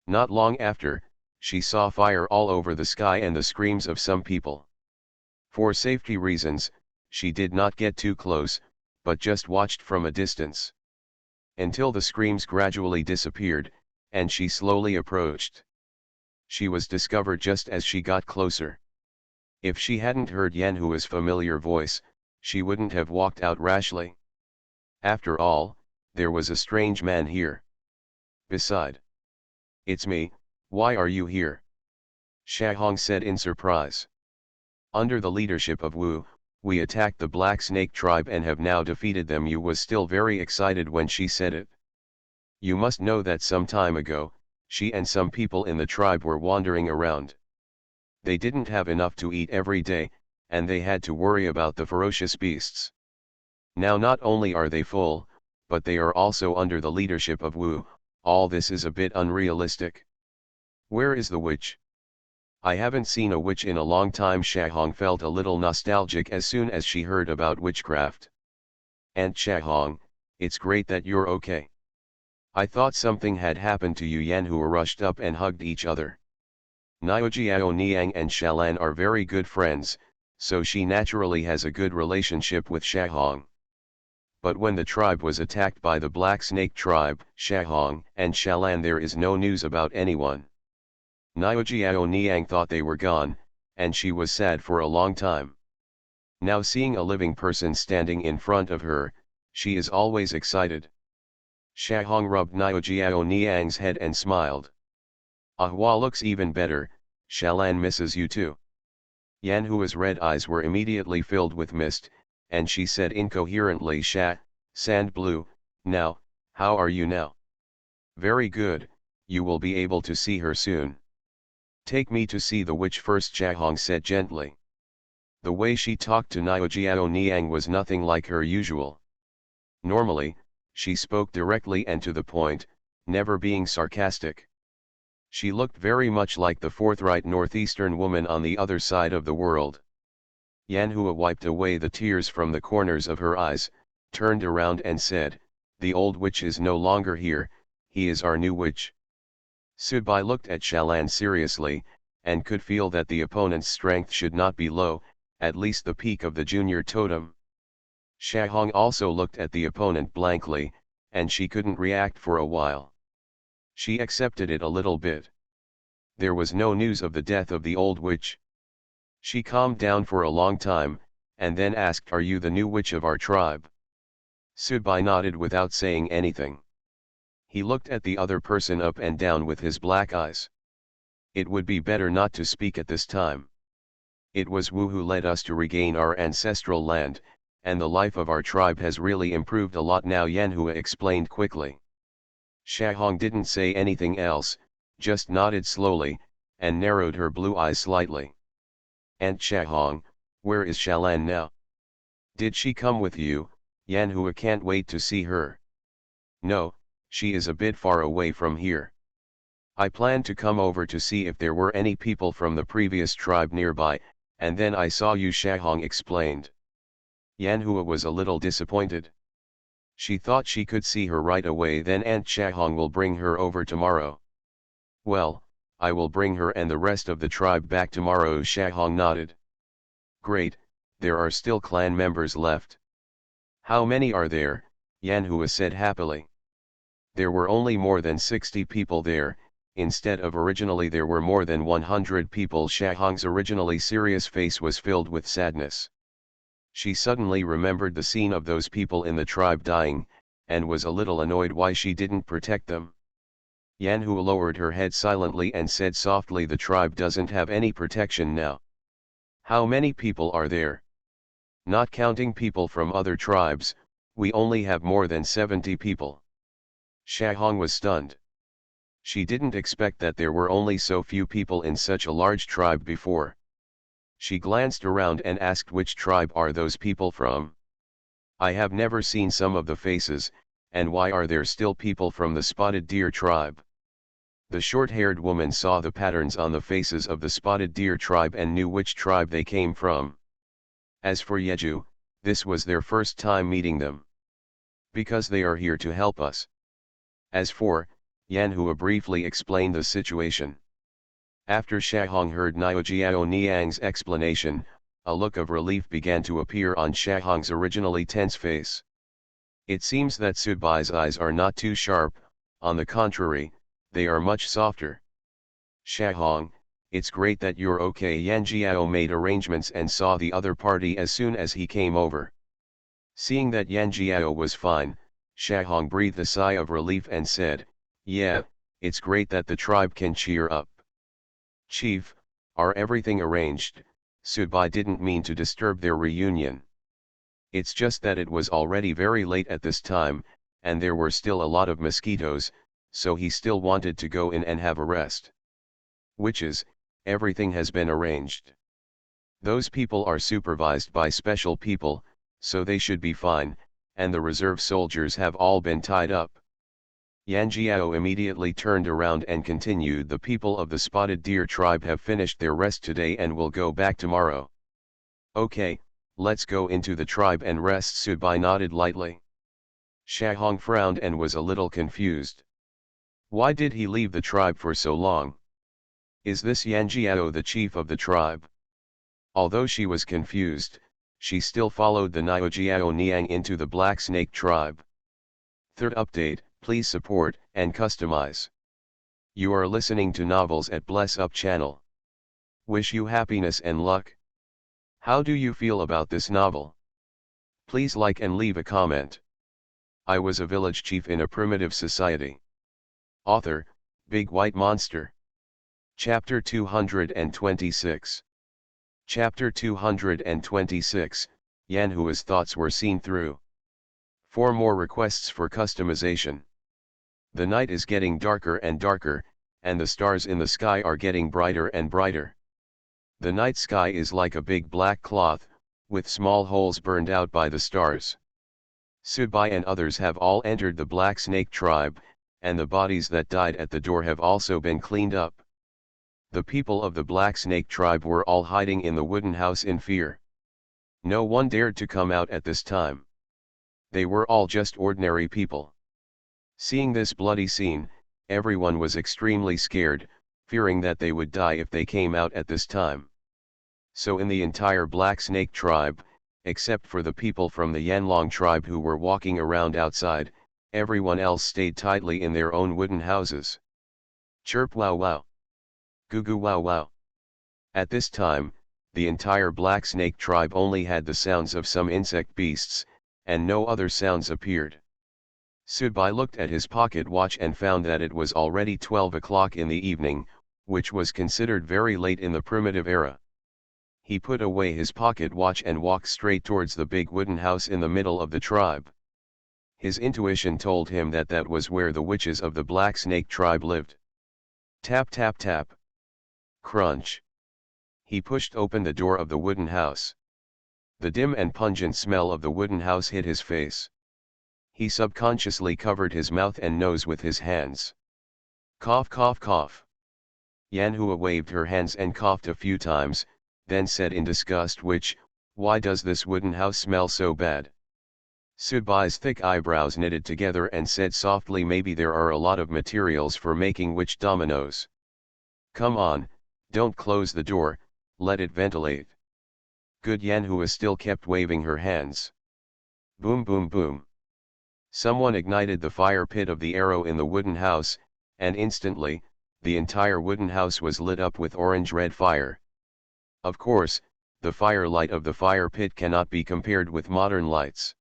Not long after, she saw fire all over the sky and the screams of some people. For safety reasons, she did not get too close, but just watched from a distance. Until the screams gradually disappeared, and she slowly approached. She was discovered just as she got closer. If she hadn't heard Yan Hua's familiar voice, she wouldn't have walked out rashly. After all, there was a strange man here. Beside. It's me, why are you here? Shahong said in surprise. Under the leadership of Wu, we attacked the Black Snake tribe and have now defeated them. Yu was still very excited when she said it. You must know that some time ago, she and some people in the tribe were wandering around. They didn't have enough to eat every day, and they had to worry about the ferocious beasts. Now not only are they full, but they are also under the leadership of Wu. All this is a bit unrealistic. Where is the witch? I haven't seen a witch in a long time. Shahong felt a little nostalgic as soon as she heard about witchcraft. Aunt Shahong, it's great that you're okay. I thought something had happened to you. Yanhua rushed up and hugged each other. Niojiao Niang and Shalan are very good friends, so she naturally has a good relationship with Shahong. But when the tribe was attacked by the Black Snake tribe, Shahong and Shalan, there is no news about anyone. Niojiao Niang thought they were gone, and she was sad for a long time. Now seeing a living person standing in front of her, she is always excited. Shahong rubbed Niojiao Niang's head and smiled. Ahua looks even better, Shalan misses you too. Yanhua's red eyes were immediately filled with mist, and she said incoherently, Sand Blue, now, how are you now? Very good, you will be able to see her soon. Take me to see the witch first, Shahong said gently. The way she talked to Niojiao Niang was nothing like her usual. Normally, she spoke directly and to the point, never being sarcastic. She looked very much like the forthright northeastern woman on the other side of the world. Yanhua wiped away the tears from the corners of her eyes, turned around and said, the old witch is no longer here, he is our new witch. Subai looked at Shalan seriously, and could feel that the opponent's strength should not be low, at least the peak of the junior totem. Shahong also looked at the opponent blankly, and she couldn't react for a while. She accepted it a little bit. There was no news of the death of the old witch. She calmed down for a long time, and then asked, are you the new witch of our tribe? Subai nodded without saying anything. He looked at the other person up and down with his black eyes. It would be better not to speak at this time. It was Wu who led us to regain our ancestral land, and the life of our tribe has really improved a lot now, Yanhua explained quickly. Shahong didn't say anything else, just nodded slowly, and narrowed her blue eyes slightly. Aunt Shahong, where is Shalan now? Did she come with you? Yanhua can't wait to see her. No, she is a bit far away from here. I planned to come over to see if there were any people from the previous tribe nearby, and then I saw you, Shahong explained. Yanhua was a little disappointed. She thought she could see her right away. Then Aunt Shahong will bring her over tomorrow. Well, I will bring her and the rest of the tribe back tomorrow, Shahong nodded. Great, there are still clan members left. How many are there? Yanhua said happily. There were only more than 60 people there, instead of originally there were more than 100 people. Shahong's originally serious face was filled with sadness. She suddenly remembered the scene of those people in the tribe dying, and was a little annoyed why she didn't protect them. Yanhua lowered her head silently and said softly, the tribe doesn't have any protection now. How many people are there? Not counting people from other tribes, we only have more than 70 people. Shahong was stunned. She didn't expect that there were only so few people in such a large tribe before. She glanced around and asked, which tribe are those people from? I have never seen some of the faces, and why are there still people from the Spotted Deer tribe? The short-haired woman saw the patterns on the faces of the Spotted Deer tribe and knew which tribe they came from. As for Yeju, this was their first time meeting them. Because they are here to help us. As for, Yanhua briefly explained the situation. After Shahong heard Niojiao Niang's explanation, a look of relief began to appear on Shahong's originally tense face. It seems that Subai's eyes are not too sharp, on the contrary, they are much softer. Shahong, it's great that you're okay. Yanjiao made arrangements and saw the other party as soon as he came over. Seeing that Yanjiao was fine, Shahong breathed a sigh of relief and said, yeah, it's great that the tribe can cheer up. Chief, are everything arranged? Subai didn't mean to disturb their reunion. It's just that it was already very late at this time, and there were still a lot of mosquitoes, so he still wanted to go in and have a rest. Witches, everything has been arranged. Those people are supervised by special people, so they should be fine, and the reserve soldiers have all been tied up. Yan Jiao immediately turned around and continued, the people of the spotted deer tribe have finished their rest today and will go back tomorrow. Okay, let's go into the tribe and rest. Subai nodded lightly. Shahong frowned and was a little confused. Why did he leave the tribe for so long? Is this Yan Jiao the chief of the tribe? Although she was confused, she still followed the Niao Jiao Niang into the Black Snake tribe. Third update, please support and customize. You are listening to Novels at Bless Up channel. Wish you happiness and luck. How do you feel about this novel? Please like and leave a comment. I was a village chief in a primitive society. Author, Big White Monster. Chapter 226. Chapter 226, Yan Hua's thoughts were seen through. 4 more requests for customization. The night is getting darker and darker, and the stars in the sky are getting brighter and brighter. The night sky is like a big black cloth, with small holes burned out by the stars. Subai and others have all entered the Black Snake tribe, and the bodies that died at the door have also been cleaned up. The people of the Black Snake tribe were all hiding in the wooden house in fear. No one dared to come out at this time. They were all just ordinary people. Seeing this bloody scene, everyone was extremely scared, fearing that they would die if they came out at this time. So in the entire Black Snake tribe, except for the people from the Yanlong tribe who were walking around outside, everyone else stayed tightly in their own wooden houses. Chirp wow wow. Goo goo wow wow. At this time, the entire Black Snake tribe only had the sounds of some insect beasts, and no other sounds appeared. Subai looked at his pocket watch and found that it was already 12 o'clock in the evening, which was considered very late in the primitive era. He put away his pocket watch and walked straight towards the big wooden house in the middle of the tribe. His intuition told him that that was where the witches of the Black Snake tribe lived. Tap tap tap. Crunch. He pushed open the door of the wooden house. The dim and pungent smell of the wooden house hit his face. He subconsciously covered his mouth and nose with his hands. Cough cough cough. Yan Hua waved her hands and coughed a few times, then said in disgust, why does this wooden house smell so bad? Subai's thick eyebrows knitted together and said softly, maybe there are a lot of materials for making witch dominoes. Come on, don't close the door, let it ventilate. Good. Yan Hua still kept waving her hands. Boom boom boom. Someone ignited the fire pit of the arrow in the wooden house, and instantly, the entire wooden house was lit up with orange-red fire. Of course, the firelight of the fire pit cannot be compared with modern lights.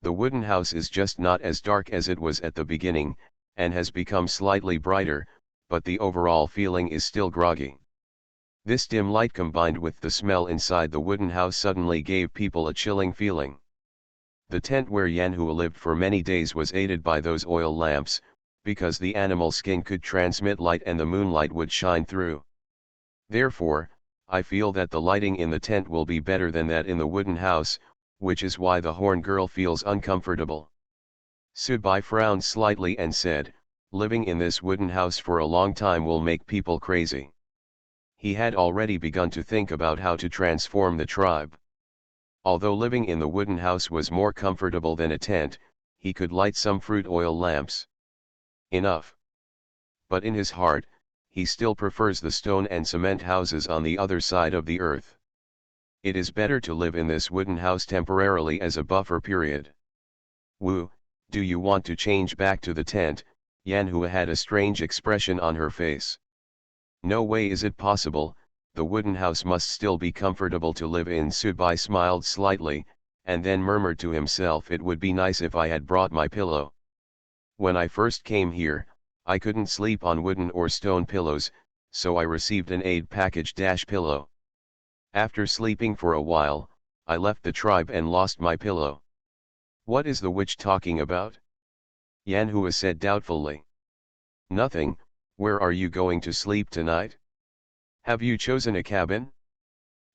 The wooden house is just not as dark as it was at the beginning, and has become slightly brighter, but the overall feeling is still groggy. This dim light combined with the smell inside the wooden house suddenly gave people a chilling feeling. The tent where Yan Hua lived for many days was aided by those oil lamps, because the animal skin could transmit light and the moonlight would shine through. Therefore, I feel that the lighting in the tent will be better than that in the wooden house, which is why the horn girl feels uncomfortable. Subai frowned slightly and said, living in this wooden house for a long time will make people crazy. He had already begun to think about how to transform the tribe. Although living in the wooden house was more comfortable than a tent, he could light some fruit oil lamps. Enough. But in his heart, he still prefers the stone and cement houses on the other side of the earth. It is better to live in this wooden house temporarily as a buffer period. Wu, do you want to change back to the tent? Yan Hua had a strange expression on her face. No way is it possible, the wooden house must still be comfortable to live in. Subai smiled slightly, and then murmured to himself, it would be nice if I had brought my pillow. When I first came here, I couldn't sleep on wooden or stone pillows, so I received an aid package pillow. After sleeping for a while, I left the tribe and lost my pillow. What is the witch talking about? Yanhua said doubtfully. Nothing. Where are you going to sleep tonight? Have you chosen a cabin?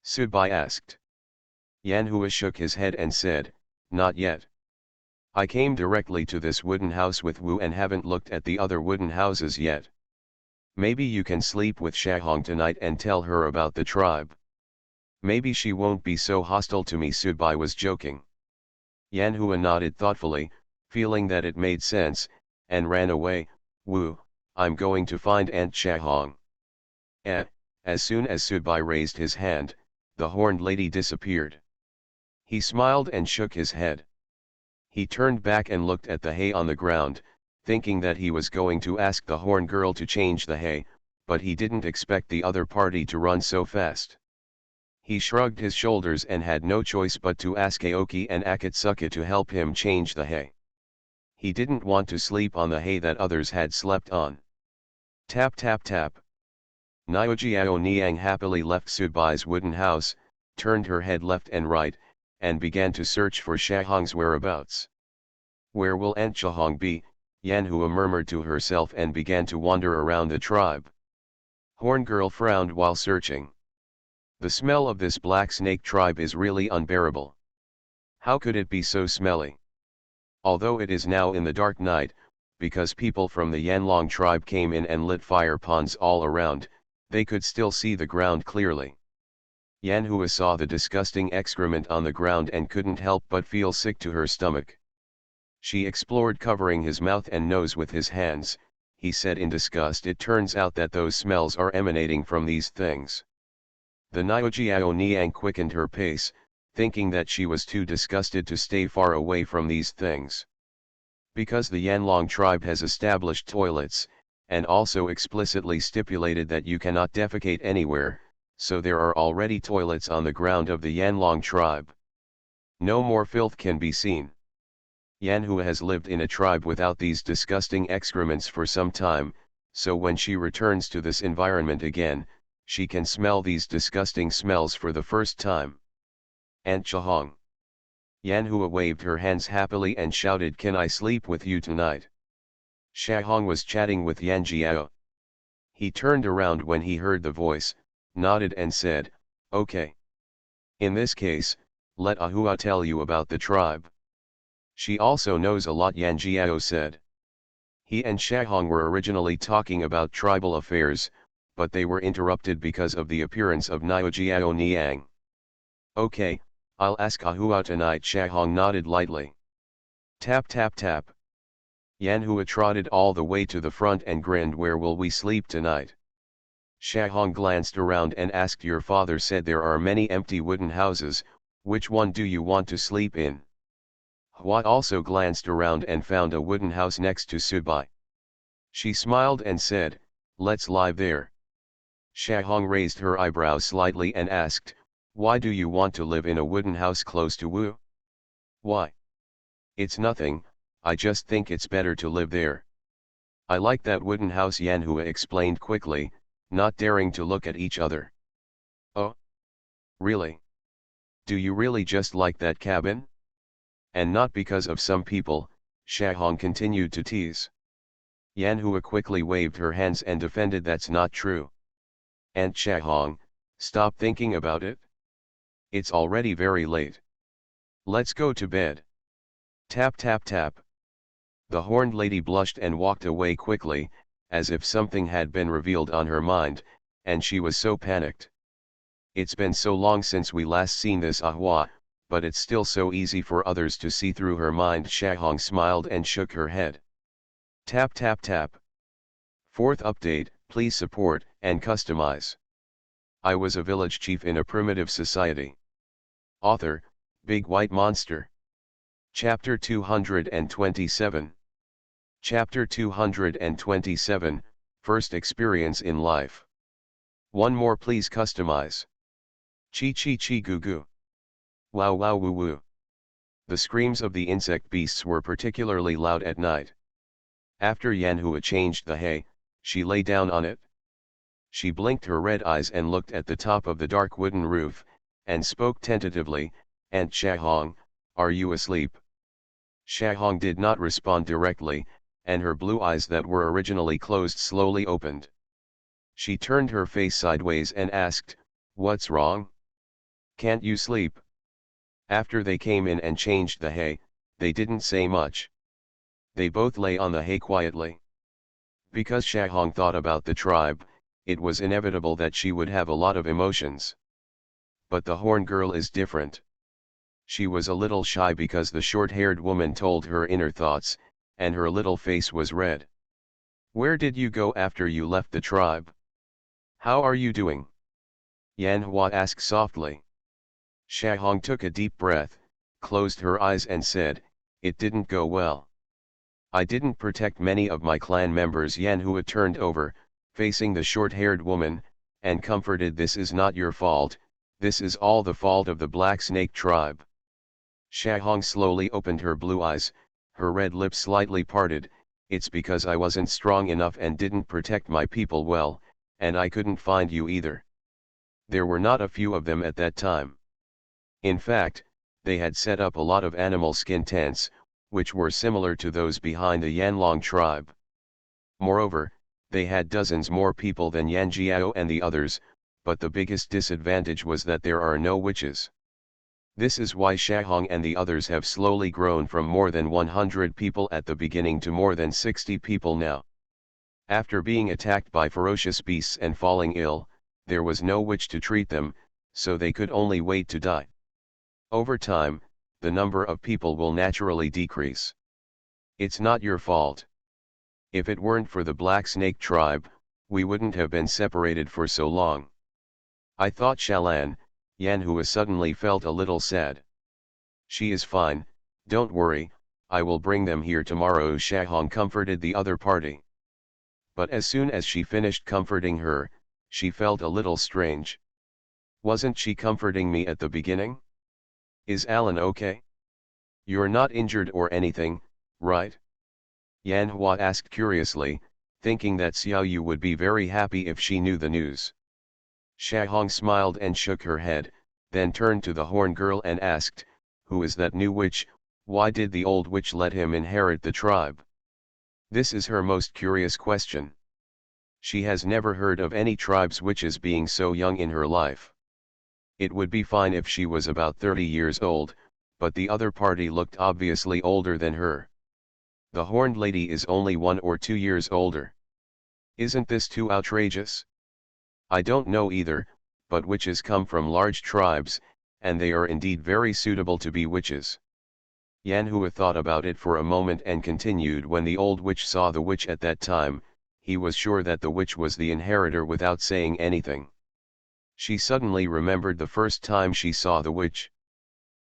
Subai asked. Yanhua shook his head and said, not yet. I came directly to this wooden house with Wu and haven't looked at the other wooden houses yet. Maybe you can sleep with Shahong tonight and tell her about the tribe. Maybe she won't be so hostile to me. Subai was joking. Yanhua nodded thoughtfully, feeling that it made sense, and ran away. Wu, I'm going to find Aunt Shahong. As soon as Subai raised his hand, the horned lady disappeared. He smiled and shook his head. He turned back and looked at the hay on the ground, thinking that he was going to ask the horn girl to change the hay, but he didn't expect the other party to run so fast. He shrugged his shoulders and had no choice but to ask Aoki and Akatsuka to help him change the hay. He didn't want to sleep on the hay that others had slept on. Tap tap tap. Nyojiao Niang happily left Subai's wooden house, turned her head left and right, and began to search for Shahong's whereabouts. Where will Aunt Shahong be? Yanhua murmured to herself and began to wander around the tribe. Horn girl frowned while searching. The smell of this black snake tribe is really unbearable. How could it be so smelly? Although it is now in the dark night, because people from the Yanlong tribe came in and lit fire ponds all around, they could still see the ground clearly. Yanhua saw the disgusting excrement on the ground and couldn't help but feel sick to her stomach. She explored covering his mouth and nose with his hands. He said in disgust, it turns out that those smells are emanating from these things. The Nyojiao Niang quickened her pace, thinking that she was too disgusted to stay far away from these things. Because the Yanlong tribe has established toilets, and also explicitly stipulated that you cannot defecate anywhere, so there are already toilets on the ground of the Yanlong tribe. No more filth can be seen. Yanhua has lived in a tribe without these disgusting excrements for some time, so when she returns to this environment again, she can smell these disgusting smells for the first time. Aunt Shahong. Yanhua waved her hands happily and shouted, can I sleep with you tonight? Shahong was chatting with Yanjiao. He turned around when he heard the voice, nodded and said, okay. In this case, let Ahua tell you about the tribe. She also knows a lot, Yanjiao said. He and Shahong were originally talking about tribal affairs, but they were interrupted because of the appearance of Nyojiao Niang. Okay, I'll ask Ahua tonight. Shahong nodded lightly. Tap tap tap. Yanhua trotted all the way to the front and grinned, where will we sleep tonight? Shahong glanced around and asked, your father said there are many empty wooden houses, which one do you want to sleep in? Hua also glanced around and found a wooden house next to Subai. She smiled and said, let's lie there. Shahong raised her eyebrows slightly and asked, why do you want to live in a wooden house close to Wu? Why? It's nothing, I just think it's better to live there. I like that wooden house, Yanhua explained quickly, not daring to look at each other. Oh? Really? Do you really just like that cabin? And not because of some people, Shahong continued to tease. Yanhua quickly waved her hands and defended, that's not true. Aunt Shahong, stop thinking about it. It's already very late. Let's go to bed. Tap tap tap. The horned lady blushed and walked away quickly, as if something had been revealed on her mind, and she was so panicked. It's been so long since we last seen this Ahua, but it's still so easy for others to see through her mind. Shahong smiled and shook her head. Tap tap tap. Fourth update, please support and customize. I was a village chief in a primitive society. Author, Big White Monster. Chapter 227. Chapter 227, First Experience in Life. One more please customize. Chi chi chi goo goo. Wow wow woo woo. The screams of the insect beasts were particularly loud at night. After Yanhua changed the hay, she lay down on it. She blinked her red eyes and looked at the top of the dark wooden roof, and spoke tentatively, Aunt Shahong, are you asleep? Shahong did not respond directly, and her blue eyes that were originally closed slowly opened. She turned her face sideways and asked, "What's wrong? Can't you sleep?" After they came in and changed the hay, they didn't say much. They both lay on the hay quietly. Because Shahong thought about the tribe, it was inevitable that she would have a lot of emotions. But the horn girl is different. She was a little shy because the short-haired woman told her inner thoughts, and her little face was red. "Where did you go after you left the tribe? How are you doing?" Yan Hua asked softly. Shahong took a deep breath, closed her eyes and said, "It didn't go well. I didn't protect many of my clan members." Yan Hua turned over, facing the short-haired woman, and comforted, "This is not your fault, this is all the fault of the Black Snake tribe." Shahong slowly opened her blue eyes, her red lips slightly parted. "It's because I wasn't strong enough and didn't protect my people well, and I couldn't find you either. There were not a few of them at that time. In fact, they had set up a lot of animal skin tents, which were similar to those behind the Yanlong tribe. Moreover, they had dozens more people than Yan Jiao and the others, but the biggest disadvantage was that there are no witches. This is why Shahong and the others have slowly grown from more than 100 people at the beginning to more than 60 people now. After being attacked by ferocious beasts and falling ill, there was no witch to treat them, so they could only wait to die. Over time, the number of people will naturally decrease. It's not your fault. If it weren't for the Black Snake tribe, we wouldn't have been separated for so long. I thought Shalan." Yan Hua suddenly felt a little sad. "She is fine, don't worry, I will bring them here tomorrow." Shahong comforted the other party. But as soon as she finished comforting her, she felt a little strange. "Wasn't she comforting me at the beginning? Is Alan okay? You're not injured or anything, right?" Yan Hua asked curiously, thinking that Xiao Yu would be very happy if she knew the news. Shahong smiled and shook her head, then turned to the horn girl and asked, "Who is that new witch? Why did the old witch let him inherit the tribe?" This is her most curious question. She has never heard of any tribe's witches being so young in her life. It would be fine if she was about 30 years old, but the other party looked obviously older than her. The horned lady is only 1 or 2 years older. Isn't this too outrageous? I don't know either, but witches come from large tribes, and they are indeed very suitable to be witches. Yan Hua thought about it for a moment and continued, "When the old witch saw the witch at that time, he was sure that the witch was the inheritor without saying anything. She suddenly remembered the first time she saw the witch.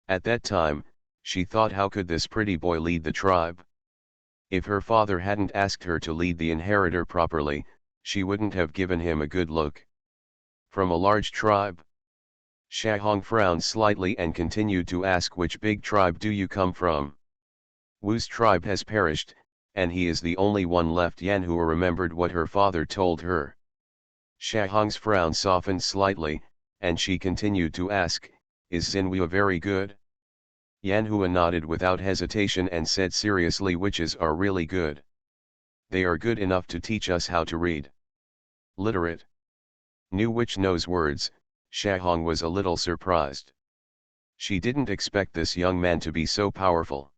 At that time, she thought, how could this pretty boy lead the tribe? If her father hadn't asked her to lead the inheritor properly, she wouldn't have given him a good look. From a large tribe?" Shahong frowned slightly and continued to ask, "Which big tribe do you come from?" "Wu's tribe has perished, and he is the only one left." Yan Hua remembered what her father told her. Shahong's frown softened slightly, and she continued to ask, "Is Xinhua very good?" Yan Hua nodded without hesitation and said seriously, "Witches are really good. They are good enough to teach us how to read." "Literate? New witch knows words." Shahong was a little surprised. She didn't expect this young man to be so powerful.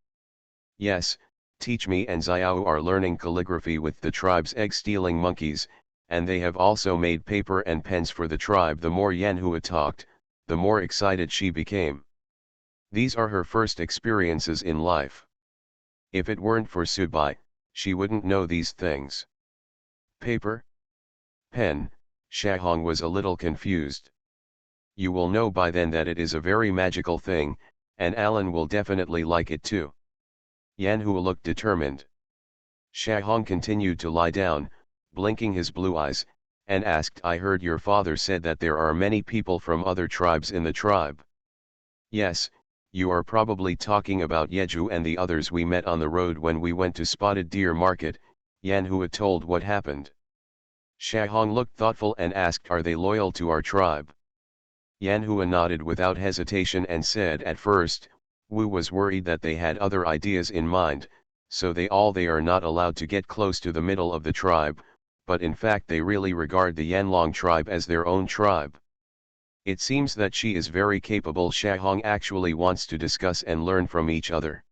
"Yes, Teach Me and Xiao are learning calligraphy with the tribe's egg-stealing monkeys, and they have also made paper and pens for the tribe." The more Yan Hua talked, the more excited she became. These are her first experiences in life. If it weren't for Subai, she wouldn't know these things. "Paper? Pen?" Shahong was a little confused. "You will know by then that it is a very magical thing, and Alan will definitely like it too." Yan Hua looked determined. Shahong continued to lie down, blinking his blue eyes, and asked, "I heard your father said that there are many people from other tribes in the tribe." "Yes, you are probably talking about Yeju and the others we met on the road when we went to Spotted Deer Market." Yan Hua told what happened. Shahong looked thoughtful and asked, "Are they loyal to our tribe?" Yan Hua nodded without hesitation and said, "At first, Wu was worried that they had other ideas in mind, so they are not allowed to get close to the middle of the tribe, but in fact they really regard the Yanlong tribe as their own tribe. It seems that she is very capable. Shahong actually wants to discuss and learn from each other.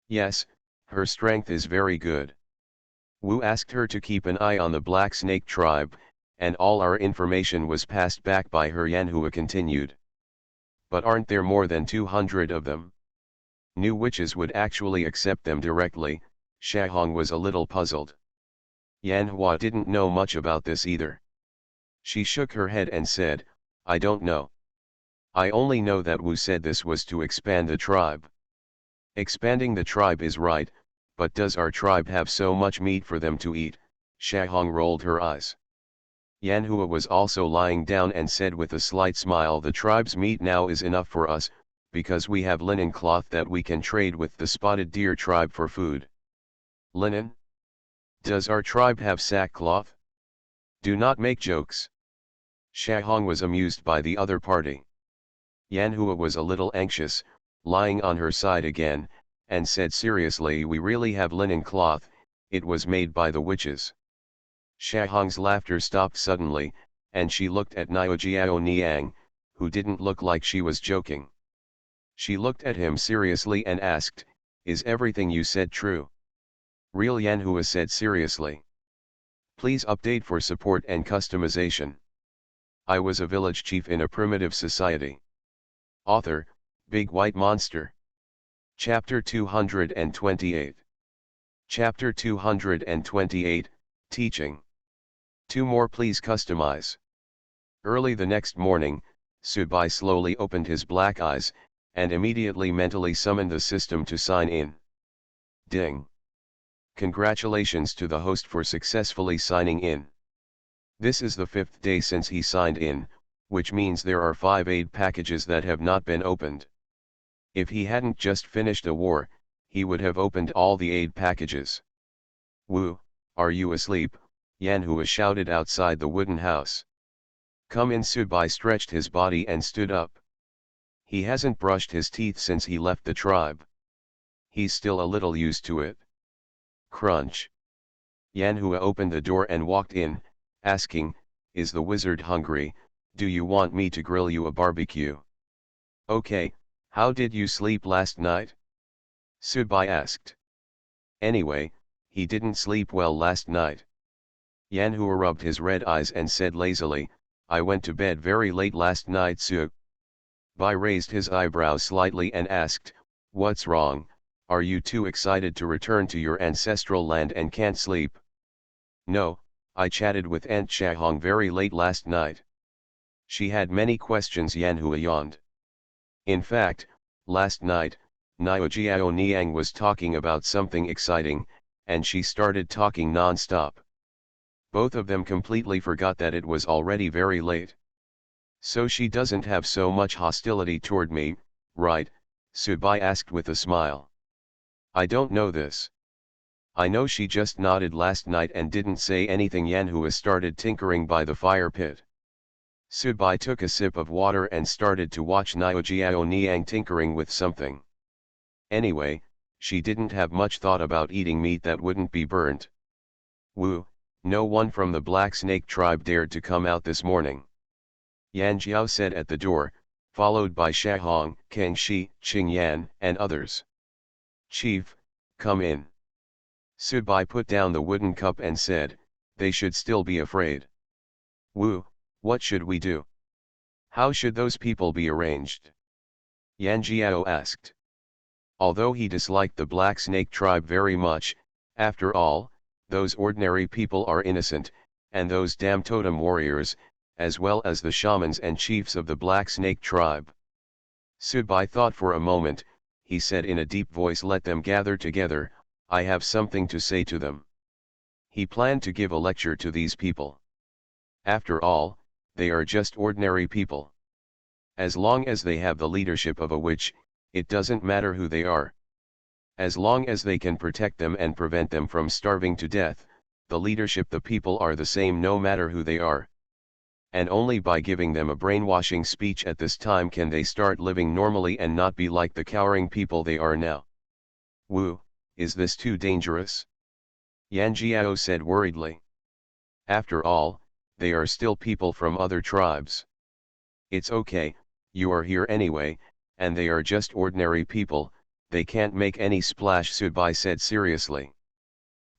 Yes, her strength is very good. Wu asked her to keep an eye on the Black Snake tribe, and all our information was passed back by her. Yanhua continued. But aren't there more than 200 of them? New witches would actually accept them directly. Shahong was a little puzzled. Yanhua didn't know much about this either. She shook her head and said, I don't know. I only know that Wu said this was to expand the tribe. Expanding the tribe is right, but does our tribe have so much meat for them to eat? Shahong rolled her eyes. Yanhua was also lying down and said with a slight smile, the tribe's meat now is enough for us, because we have linen cloth that we can trade with the spotted deer tribe for food. Linen? Does our tribe have sackcloth? Do not make jokes. Shahong was amused by the other party. Yanhua was a little anxious, lying on her side again, and said seriously, we really have linen cloth, it was made by the witches. Shahong's laughter stopped suddenly, and she looked at Niaojiao Niang, who didn't look like she was joking. She looked at him seriously and asked, is everything you said true? Real, Yanhua said seriously. Please update for support and customization. I was a village chief in a primitive society. Author, Big White Monster. Chapter 228. Chapter 228, Teaching. 2 more please customize. Early the next morning, Subai slowly opened his black eyes, and immediately mentally summoned the system to sign in. Ding. Congratulations to the host for successfully signing in. This is the 5th day since he signed in, which means there are 5 aid packages that have not been opened. If he hadn't just finished a war, he would have opened all the aid packages. Wu, are you asleep? Yanhua shouted outside the wooden house. Come in. Subai stretched his body and stood up. He hasn't brushed his teeth since he left the tribe. He's still a little used to it. Crunch. Yanhua opened the door and walked in, asking, is the wizard hungry? Do you want me to grill you a barbecue? Okay, how did you sleep last night? Subai asked. Anyway, he didn't sleep well last night. Yanhua rubbed his red eyes and said lazily, I went to bed very late last night. Subai raised his eyebrows slightly and asked, what's wrong? Are you too excited to return to your ancestral land and can't sleep? No, I chatted with Aunt Shahong very late last night. She had many questions. Yanhua yawned. In fact, last night, Niaojiao Niang was talking about something exciting, and she started talking non-stop. Both of them completely forgot that it was already very late. So she doesn't have so much hostility toward me, right? Subai asked with a smile. I don't know this. I know she just nodded last night and didn't say anything. Yanhua started tinkering by the fire pit. Subai took a sip of water and started to watch Niaojiao Niang tinkering with something. Anyway, she didn't have much thought about eating meat that wouldn't be burnt. Wu, no one from the Black Snake tribe dared to come out this morning. Yan Jiao said at the door, followed by Shahong, Kang Shi, Qing Yan, and others. Chief, come in. Subai put down the wooden cup and said, they should still be afraid. Wu, what should we do? How should those people be arranged? Yan Jiao asked. Although he disliked the Black Snake tribe very much, after all, those ordinary people are innocent, and those damn totem warriors, as well as the shamans and chiefs of the Black Snake tribe. Subai thought for a moment, he said in a deep voice, let them gather together, I have something to say to them. He planned to give a lecture to these people. After all, they are just ordinary people. As long as they have the leadership of a witch, it doesn't matter who they are. As long as they can protect them and prevent them from starving to death, the leadership the people are the same no matter who they are. And only by giving them a brainwashing speech at this time can they start living normally and not be like the cowering people they are now. Wu, is this too dangerous? Yan Jiao said worriedly. After all, they are still people from other tribes. It's okay, you are here anyway, and they are just ordinary people, they can't make any splash, Subai said seriously.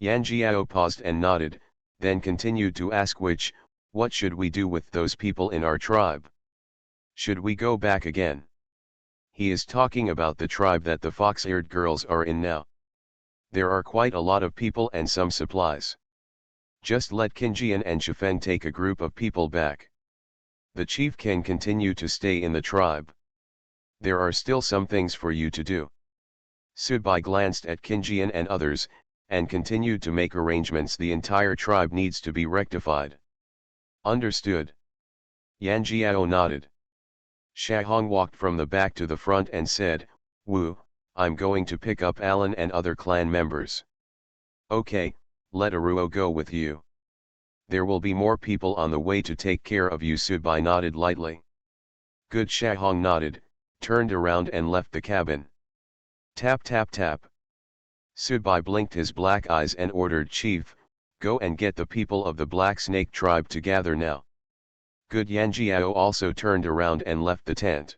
Yan Jiao paused and nodded, then continued to ask what should we do with those people in our tribe? Should we go back again? He is talking about the tribe that the fox-eared girls are in now. There are quite a lot of people and some supplies. Just let Qinjian and Shifeng take a group of people back. The chief can continue to stay in the tribe. There are still some things for you to do. Subai glanced at Qinjian and others, and continued to make arrangements. The entire tribe needs to be rectified. Understood. Yan Jiao nodded. Shahong walked from the back to the front and said, Wu, I'm going to pick up Alan and other clan members. Okay, let Aruo go with you. There will be more people on the way to take care of you. Subai nodded lightly. Good. Shahong nodded, turned around and left the cabin. Tap tap tap. Subai blinked his black eyes and ordered, Chief, go and get the people of the Black Snake tribe to gather now. Good. Yan Jiao also turned around and left the tent.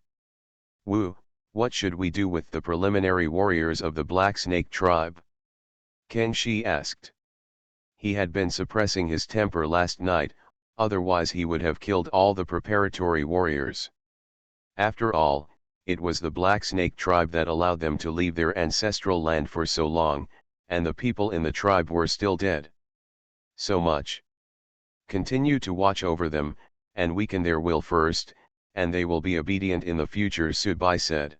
Wu, what should we do with the preliminary warriors of the Black Snake tribe? Kang Shi asked. He had been suppressing his temper last night, otherwise he would have killed all the preparatory warriors. After all, it was the Black Snake tribe that allowed them to leave their ancestral land for so long, and the people in the tribe were still dead. So much. Continue to watch over them, and weaken their will first, and they will be obedient in the future, Subai said.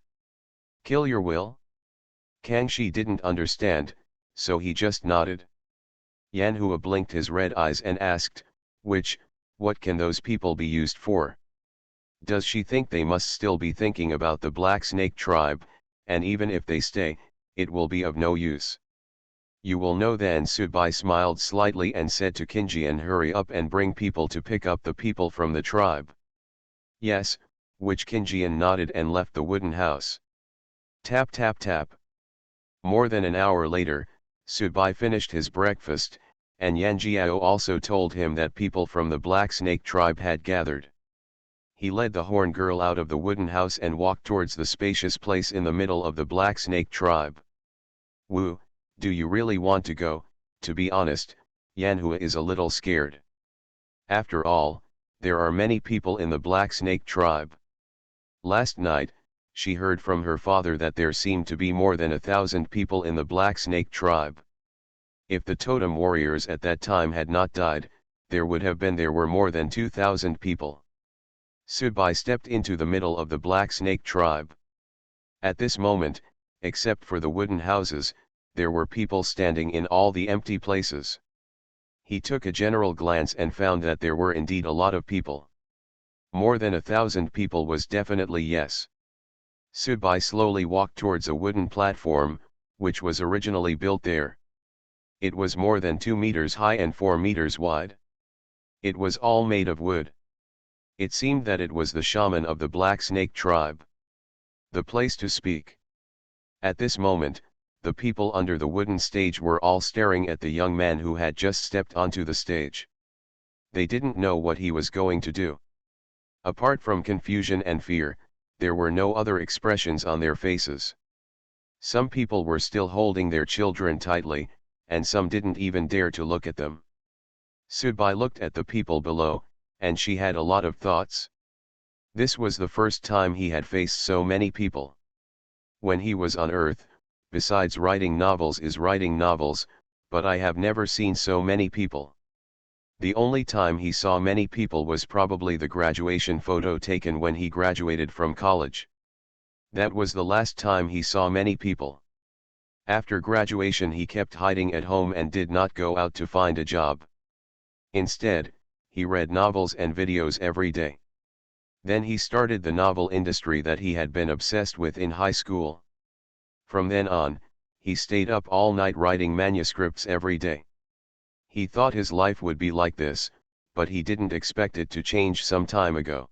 Kill your will? Kang Shi didn't understand, so he just nodded. Yan Hua blinked his red eyes and asked, what can those people be used for? Does she think they must still be thinking about the Black Snake tribe, and even if they stay, it will be of no use? You will know then. Subai smiled slightly and said to Qinjian, hurry up and bring people to pick up the people from the tribe. Yes, Qinjian nodded and left the wooden house. Tap tap tap. More than an hour later, Subai finished his breakfast, and Yan Jiao also told him that people from the Black Snake tribe had gathered. He led the horn girl out of the wooden house and walked towards the spacious place in the middle of the Black Snake tribe. Wu, do you really want to go? To be honest, Yan Hua is a little scared. After all, there are many people in the Black Snake tribe. Last night, she heard from her father that there seemed to be more than 1,000 people in the Black Snake tribe. If the totem warriors at that time had not died, there were more than 2,000 people. Subai stepped into the middle of the Black Snake tribe. At this moment, except for the wooden houses, there were people standing in all the empty places. He took a general glance and found that there were indeed a lot of people. More than 1,000 people was definitely yes. Subai slowly walked towards a wooden platform, which was originally built there. It was more than 2 meters high and 4 meters wide. It was all made of wood. It seemed that it was the shaman of the Black Snake tribe. The place to speak. At this moment, the people under the wooden stage were all staring at the young man who had just stepped onto the stage. They didn't know what he was going to do. Apart from confusion and fear, there were no other expressions on their faces. Some people were still holding their children tightly, and some didn't even dare to look at them. Subai looked at the people below, and she had a lot of thoughts. This was the first time he had faced so many people. When he was on Earth, besides writing novels, but I have never seen so many people. The only time he saw many people was probably the graduation photo taken when he graduated from college. That was the last time he saw many people. After graduation he kept hiding at home and did not go out to find a job. Instead, he read novels and videos every day. Then he started the novel industry that he had been obsessed with in high school. From then on, he stayed up all night writing manuscripts every day. He thought his life would be like this, but he didn't expect it to change some time ago.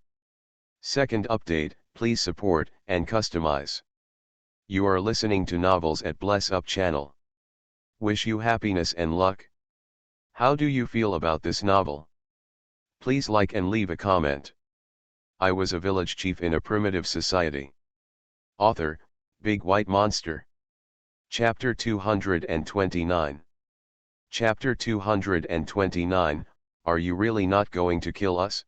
Second update, please support and customize. You are listening to Novels at Bless Up channel. Wish you happiness and luck. How do you feel about this novel? Please like and leave a comment. I was a village chief in a primitive society. Author, Big White Monster. Chapter 229. Chapter 229, Are you really not going to kill us?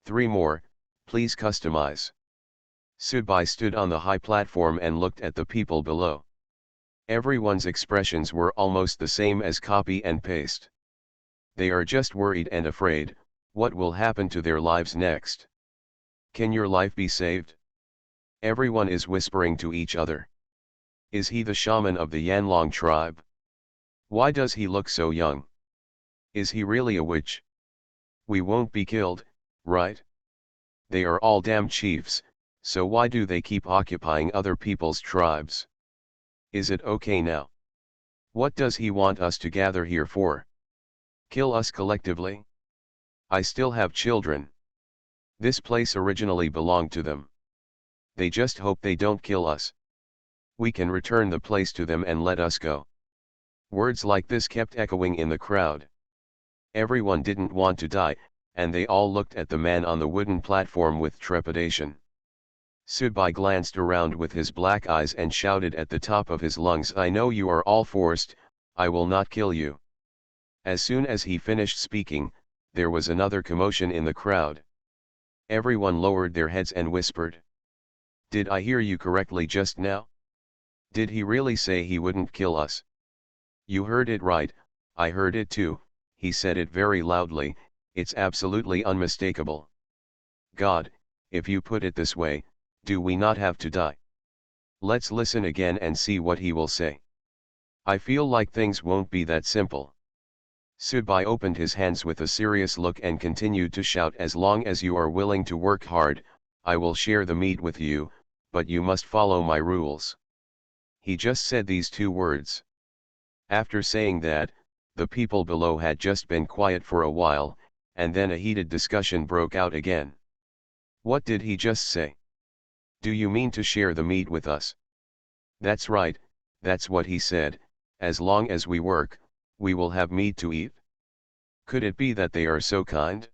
3 more, please customize. Sudbai stood on the high platform and looked at the people below. Everyone's expressions were almost the same as copy and paste. They are just worried and afraid, what will happen to their lives next? Can your life be saved? Everyone is whispering to each other. Is he the shaman of the Yanlong tribe? Why does he look so young? Is he really a witch? We won't be killed, right? They are all damn chiefs, so why do they keep occupying other people's tribes? Is it okay now? What does he want us to gather here for? Kill us collectively? I still have children. This place originally belonged to them. They just hope they don't kill us. We can return the place to them and let us go. Words like this kept echoing in the crowd. Everyone didn't want to die, and they all looked at the man on the wooden platform with trepidation. Sudbai glanced around with his black eyes and shouted at the top of his lungs, I know you are all forced, I will not kill you. As soon as he finished speaking, there was another commotion in the crowd. Everyone lowered their heads and whispered. Did I hear you correctly just now? Did he really say he wouldn't kill us? You heard it right, I heard it too, he said it very loudly, it's absolutely unmistakable. God, if you put it this way, do we not have to die? Let's listen again and see what he will say. I feel like things won't be that simple. Sudbai opened his hands with a serious look and continued to shout, as long as you are willing to work hard, I will share the meat with you, but you must follow my rules. He just said these 2 words. After saying that, the people below had just been quiet for a while, and then a heated discussion broke out again. What did he just say? Do you mean to share the meat with us? That's right, that's what he said, as long as we work, we will have meat to eat. Could it be that they are so kind?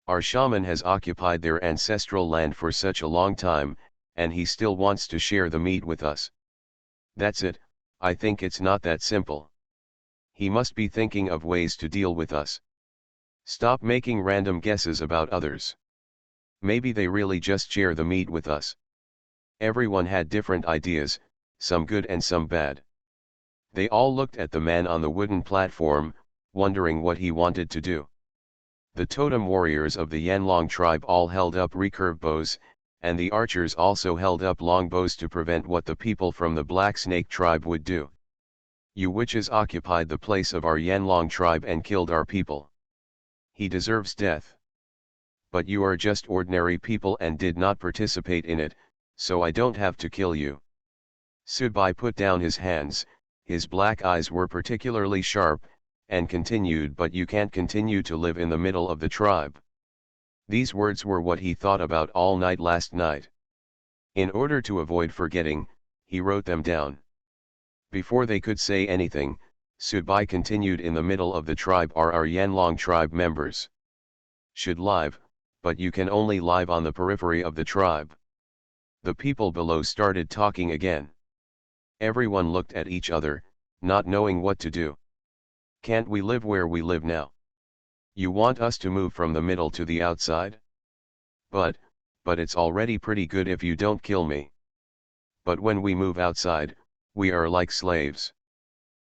Our shaman has occupied their ancestral land for such a long time, and he still wants to share the meat with us. That's it, I think it's not that simple. He must be thinking of ways to deal with us. Stop making random guesses about others. Maybe they really just share the meat with us. Everyone had different ideas, some good and some bad. They all looked at the man on the wooden platform, wondering what he wanted to do. The totem warriors of the Yanlong tribe all held up recurve bows, and the archers also held up long bows to prevent what the people from the Black Snake tribe would do. You witches occupied the place of our Yanlong tribe and killed our people. He deserves death. But you are just ordinary people and did not participate in it, so I don't have to kill you. Sudbai put down his hands, his black eyes were particularly sharp, and continued, but you can't continue to live in the middle of the tribe. These words were what he thought about all night last night. In order to avoid forgetting, he wrote them down. Before they could say anything, Sudbai continued, in the middle of the tribe are our Yanlong tribe members. Should live, but you can only live on the periphery of the tribe. The people below started talking again. Everyone looked at each other, not knowing what to do. Can't we live where we live now? You want us to move from the middle to the outside? But it's already pretty good if you don't kill me. But when we move outside, we are like slaves.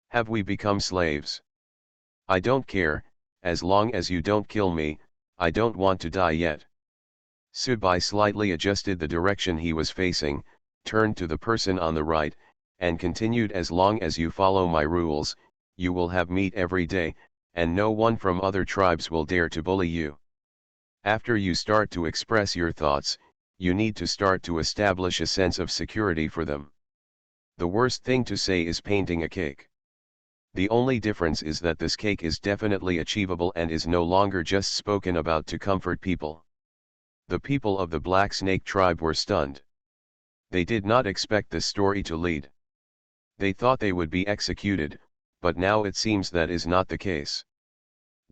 Have we become slaves? I don't care, as long as you don't kill me, I don't want to die yet. Sudbai slightly adjusted the direction he was facing, turned to the person on the right, and continued, as long as you follow my rules, you will have meat every day, and no one from other tribes will dare to bully you. After you start to express your thoughts, you need to start to establish a sense of security for them. The worst thing to say is painting a cake. The only difference is that this cake is definitely achievable and is no longer just spoken about to comfort people. The people of the Black Snake tribe were stunned. They did not expect this story to lead. They thought they would be executed, but now it seems that is not the case.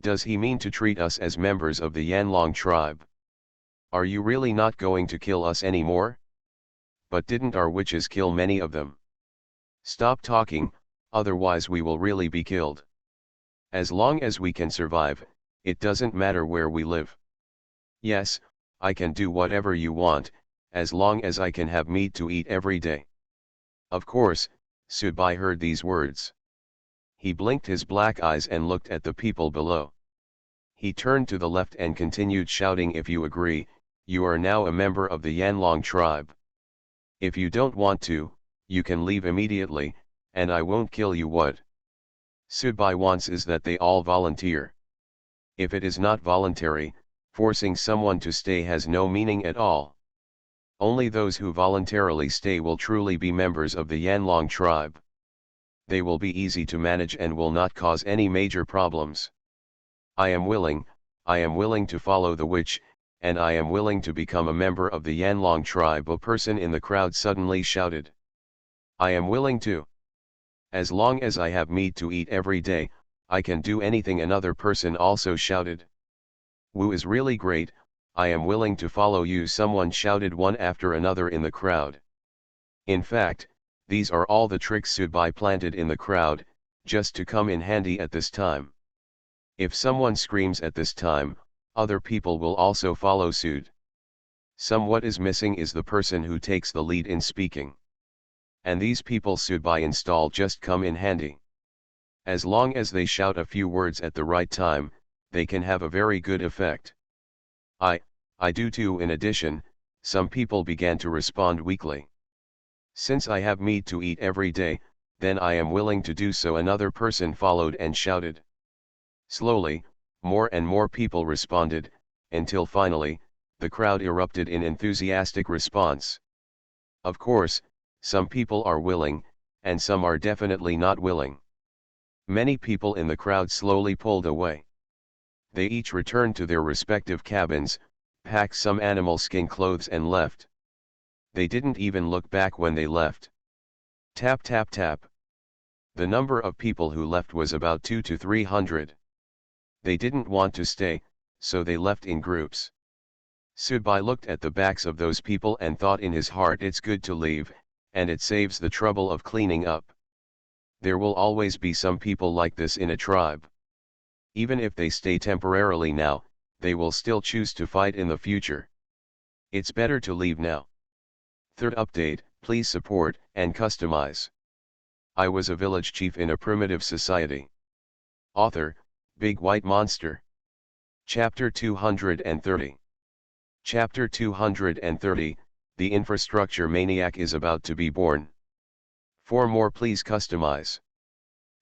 Does he mean to treat us as members of the Yanlong tribe? Are you really not going to kill us anymore? But didn't our witches kill many of them? Stop talking, otherwise we will really be killed. As long as we can survive, it doesn't matter where we live. Yes, I can do whatever you want, as long as I can have meat to eat every day. Of course, Subai heard these words. He blinked his black eyes and looked at the people below. He turned to the left and continued shouting, if you agree, you are now a member of the Yanlong tribe. If you don't want to, you can leave immediately, and I won't kill you. What Subai wants is that they all volunteer. If it is not voluntary, forcing someone to stay has no meaning at all. Only those who voluntarily stay will truly be members of the Yanlong tribe. They will be easy to manage and will not cause any major problems. I am willing to follow the witch, and I am willing to become a member of the Yanlong tribe. A person in the crowd suddenly shouted. I am willing to. As long as I have meat to eat every day, I can do anything. Another person also shouted. Wu is really great, I am willing to follow you. Someone shouted one after another in the crowd. In fact, these are all the tricks Subai planted in the crowd, just to come in handy at this time. If someone screams at this time, other people will also follow suit. What is missing is the person who takes the lead in speaking. And these people Subai installed just come in handy. As long as they shout a few words at the right time, they can have a very good effect. I do too. In addition, some people began to respond weakly. Since I have meat to eat every day, then I am willing to do so. Another person followed and shouted. Slowly, more and more people responded, until finally, the crowd erupted in enthusiastic response. Of course, some people are willing, and some are definitely not willing. Many people in the crowd slowly pulled away. They each returned to their respective cabins, packed some animal skin clothes and left. They didn't even look back when they left. Tap tap tap. The number of people who left was about 200 to 300. They didn't want to stay, so they left in groups. Subai looked at the backs of those people and thought in his heart, it's good to leave, and it saves the trouble of cleaning up. There will always be some people like this in a tribe. Even if they stay temporarily now, they will still choose to fight in the future. It's better to leave now. Third update, please support and customize. I was a village chief in a primitive society. Author, Big White Monster. Chapter 230. Chapter 230, The Infrastructure Maniac is about to be born. 4 more please customize.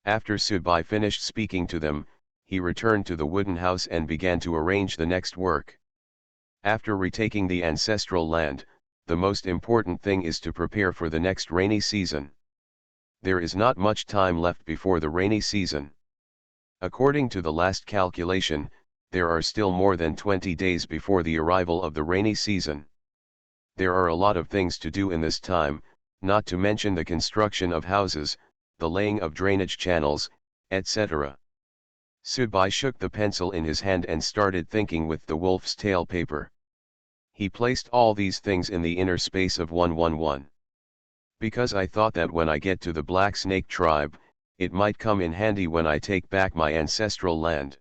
After Subai finished speaking to them, he returned to the wooden house and began to arrange the next work. After retaking the ancestral land, the most important thing is to prepare for the next rainy season. There is not much time left before the rainy season. According to the last calculation, there are still more than 20 days before the arrival of the rainy season. There are a lot of things to do in this time, not to mention the construction of houses, the laying of drainage channels, etc. Subai shook the pencil in his hand and started thinking with the wolf's tail paper. He placed all these things in the inner space of 111. Because I thought that when I get to the Black Snake tribe, it might come in handy when I take back my ancestral land.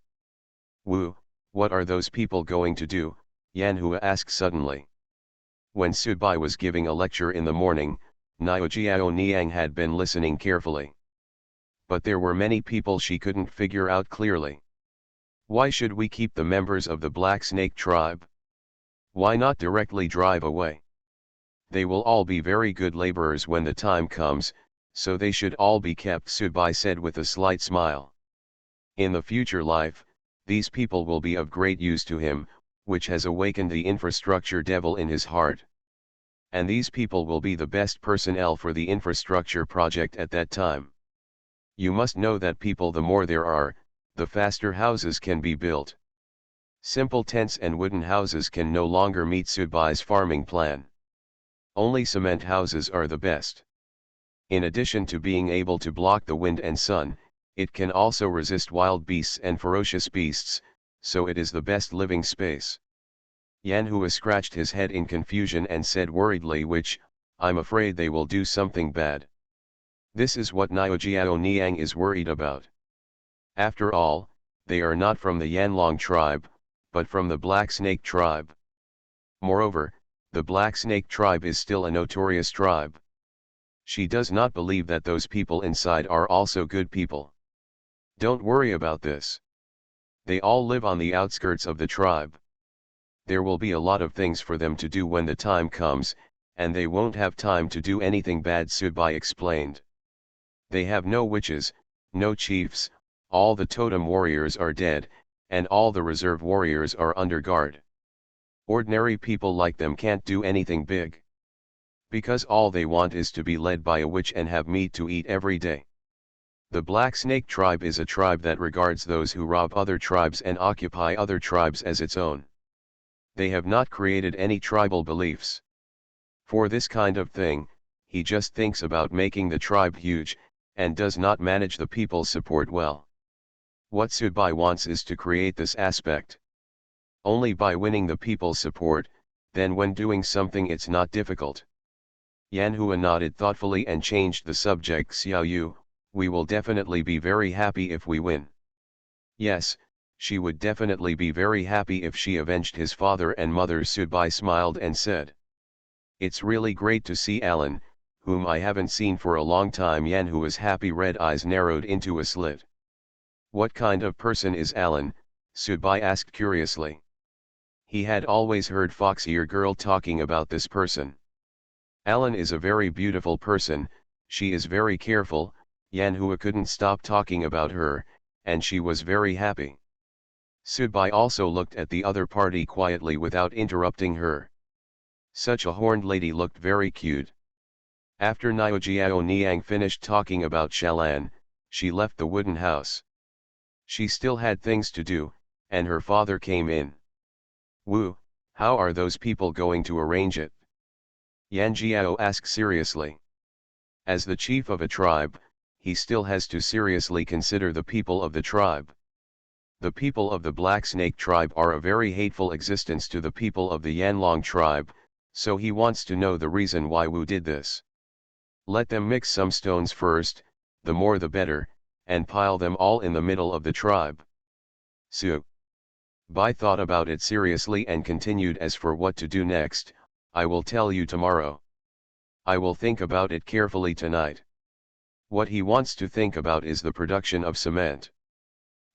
Wu, what are those people going to do? Yanhua asked suddenly. When Subai was giving a lecture in the morning, Niojiao Niang had been listening carefully. But there were many people she couldn't figure out clearly. Why should we keep the members of the Black Snake tribe? Why not directly drive away? They will all be very good laborers when the time comes, so they should all be kept, Subai said with a slight smile. In the future life, these people will be of great use to him, which has awakened the infrastructure devil in his heart. And these people will be the best personnel for the infrastructure project at that time. You must know that people, the more there are, the faster houses can be built. Simple tents and wooden houses can no longer meet Subai's farming plan. Only cement houses are the best. In addition to being able to block the wind and sun, It can also resist wild beasts and ferocious beasts, so it is the best living space. Yan Hua scratched his head in confusion and said worriedly, which, I'm afraid they will do something bad. This is what Niujiao Niang is worried about. After all, they are not from the Yanlong tribe, but from the Black Snake tribe. Moreover, the Black Snake tribe is still a notorious tribe. She does not believe that those people inside are also good people. Don't worry about this. They all live on the outskirts of the tribe. There will be a lot of things for them to do when the time comes, and they won't have time to do anything bad, Subai explained. They have no witches, no chiefs, all the totem warriors are dead, and all the reserve warriors are under guard. Ordinary people like them can't do anything big. Because all they want is to be led by a witch and have meat to eat every day. The Black Snake tribe is a tribe that regards those who rob other tribes and occupy other tribes as its own. They have not created any tribal beliefs. For this kind of thing, he just thinks about making the tribe huge, and does not manage the people's support well. What Subai wants is to create this aspect. Only by winning the people's support, then when doing something it's not difficult. Yan Hua nodded thoughtfully and changed the subject. Xiao Yu, we will definitely be very happy if we win. Yes, she would definitely be very happy if she avenged his father and mother. Subai smiled and said. It's really great to see Alan, whom I haven't seen for a long time. Yan Hua's happy red eyes narrowed into a slit. What kind of person is Alan? Subai asked curiously. He had always heard Fox-ear Girl talking about this person. Alan is a very beautiful person, she is very careful. Yan Hua couldn't stop talking about her, and she was very happy. Subai also looked at the other party quietly without interrupting her. Such a horned lady looked very cute. After Niujiao Niang finished talking about Shalan, she left the wooden house. She still had things to do, and her father came in. Wu, how are those people going to arrange it? Yan Jiao asked seriously. As the chief of a tribe, he still has to seriously consider the people of the tribe. The people of the Black Snake tribe are a very hateful existence to the people of the Yanlong tribe, so he wants to know the reason why Wu did this. Let them mix some stones first, the more the better, and pile them all in the middle of the tribe. Bai thought about it seriously and continued, as for what to do next, I will tell you tomorrow. I will think about it carefully tonight. What he wants to think about is the production of cement.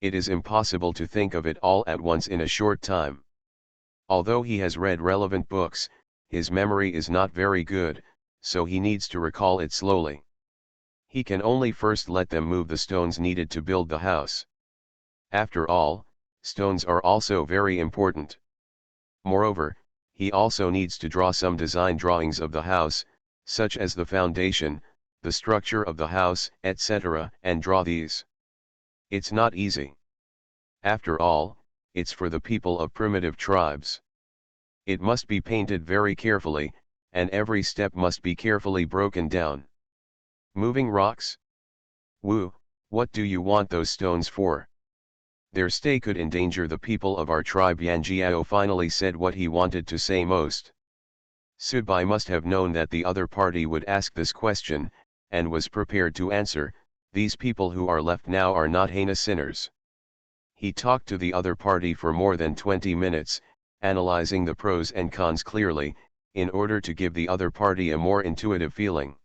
It is impossible to think of it all at once in a short time. Although he has read relevant books, his memory is not very good, so he needs to recall it slowly. He can only first let them move the stones needed to build the house. After all, stones are also very important. Moreover, he also needs to draw some design drawings of the house, such as the foundation, the structure of the house, etc., and draw these. It's not easy. After all, it's for the people of primitive tribes. It must be painted very carefully, and every step must be carefully broken down. Moving rocks? Wu, what do you want those stones for? Their stay could endanger the people of our tribe. Yan Jiao finally said what he wanted to say most. Subai must have known that the other party would ask this question, and was prepared to answer, these people who are left now are not heinous sinners. He talked to the other party for more than 20 minutes, analyzing the pros and cons clearly, in order to give the other party a more intuitive feeling.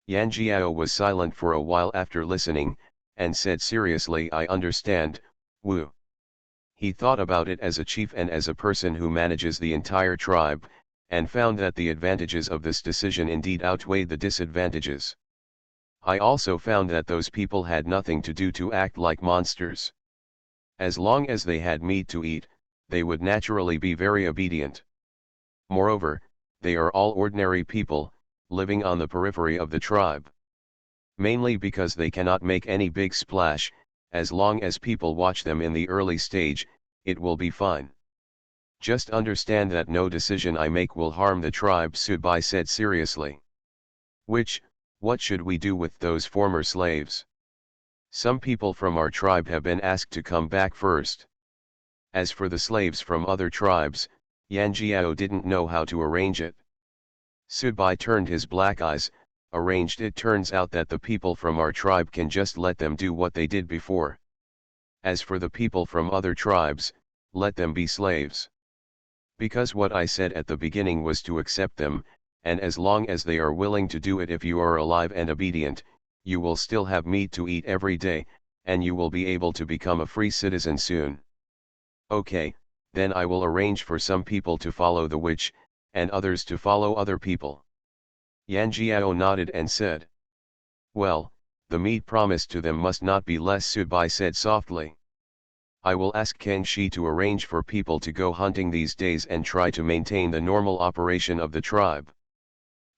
Yan Jiao was silent for a while after listening, and said seriously, I understand, Wu. He thought about it as a chief and as a person who manages the entire tribe, and found that the advantages of this decision indeed outweighed the disadvantages. I also found that those people had nothing to do to act like monsters. As long as they had meat to eat, they would naturally be very obedient. Moreover, they are all ordinary people, living on the periphery of the tribe. Mainly because they cannot make any big splash, as long as people watch them in the early stage, it will be fine. Just understand that no decision I make will harm the tribe, Subai said seriously. What should we do with those former slaves? Some people from our tribe have been asked to come back first. As for the slaves from other tribes, Yan Jiao didn't know how to arrange it. Subai turned his black eyes, arranged. It turns out that the people from our tribe can just let them do what they did before. As for the people from other tribes, let them be slaves. Because what I said at the beginning was to accept them, and as long as they are willing to do it, if you are alive and obedient, you will still have meat to eat every day, and you will be able to become a free citizen soon. Okay, then I will arrange for some people to follow the witch, and others to follow other people. Yan Jiao nodded and said. Well, the meat promised to them must not be less, Subai said softly. I will ask Kang Shi to arrange for people to go hunting these days and try to maintain the normal operation of the tribe.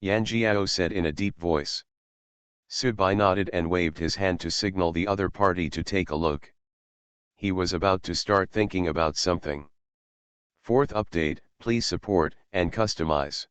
Yan Jiao said in a deep voice. Subai nodded and waved his hand to signal the other party to take a look. He was about to start thinking about something. Fourth update, please support and customize.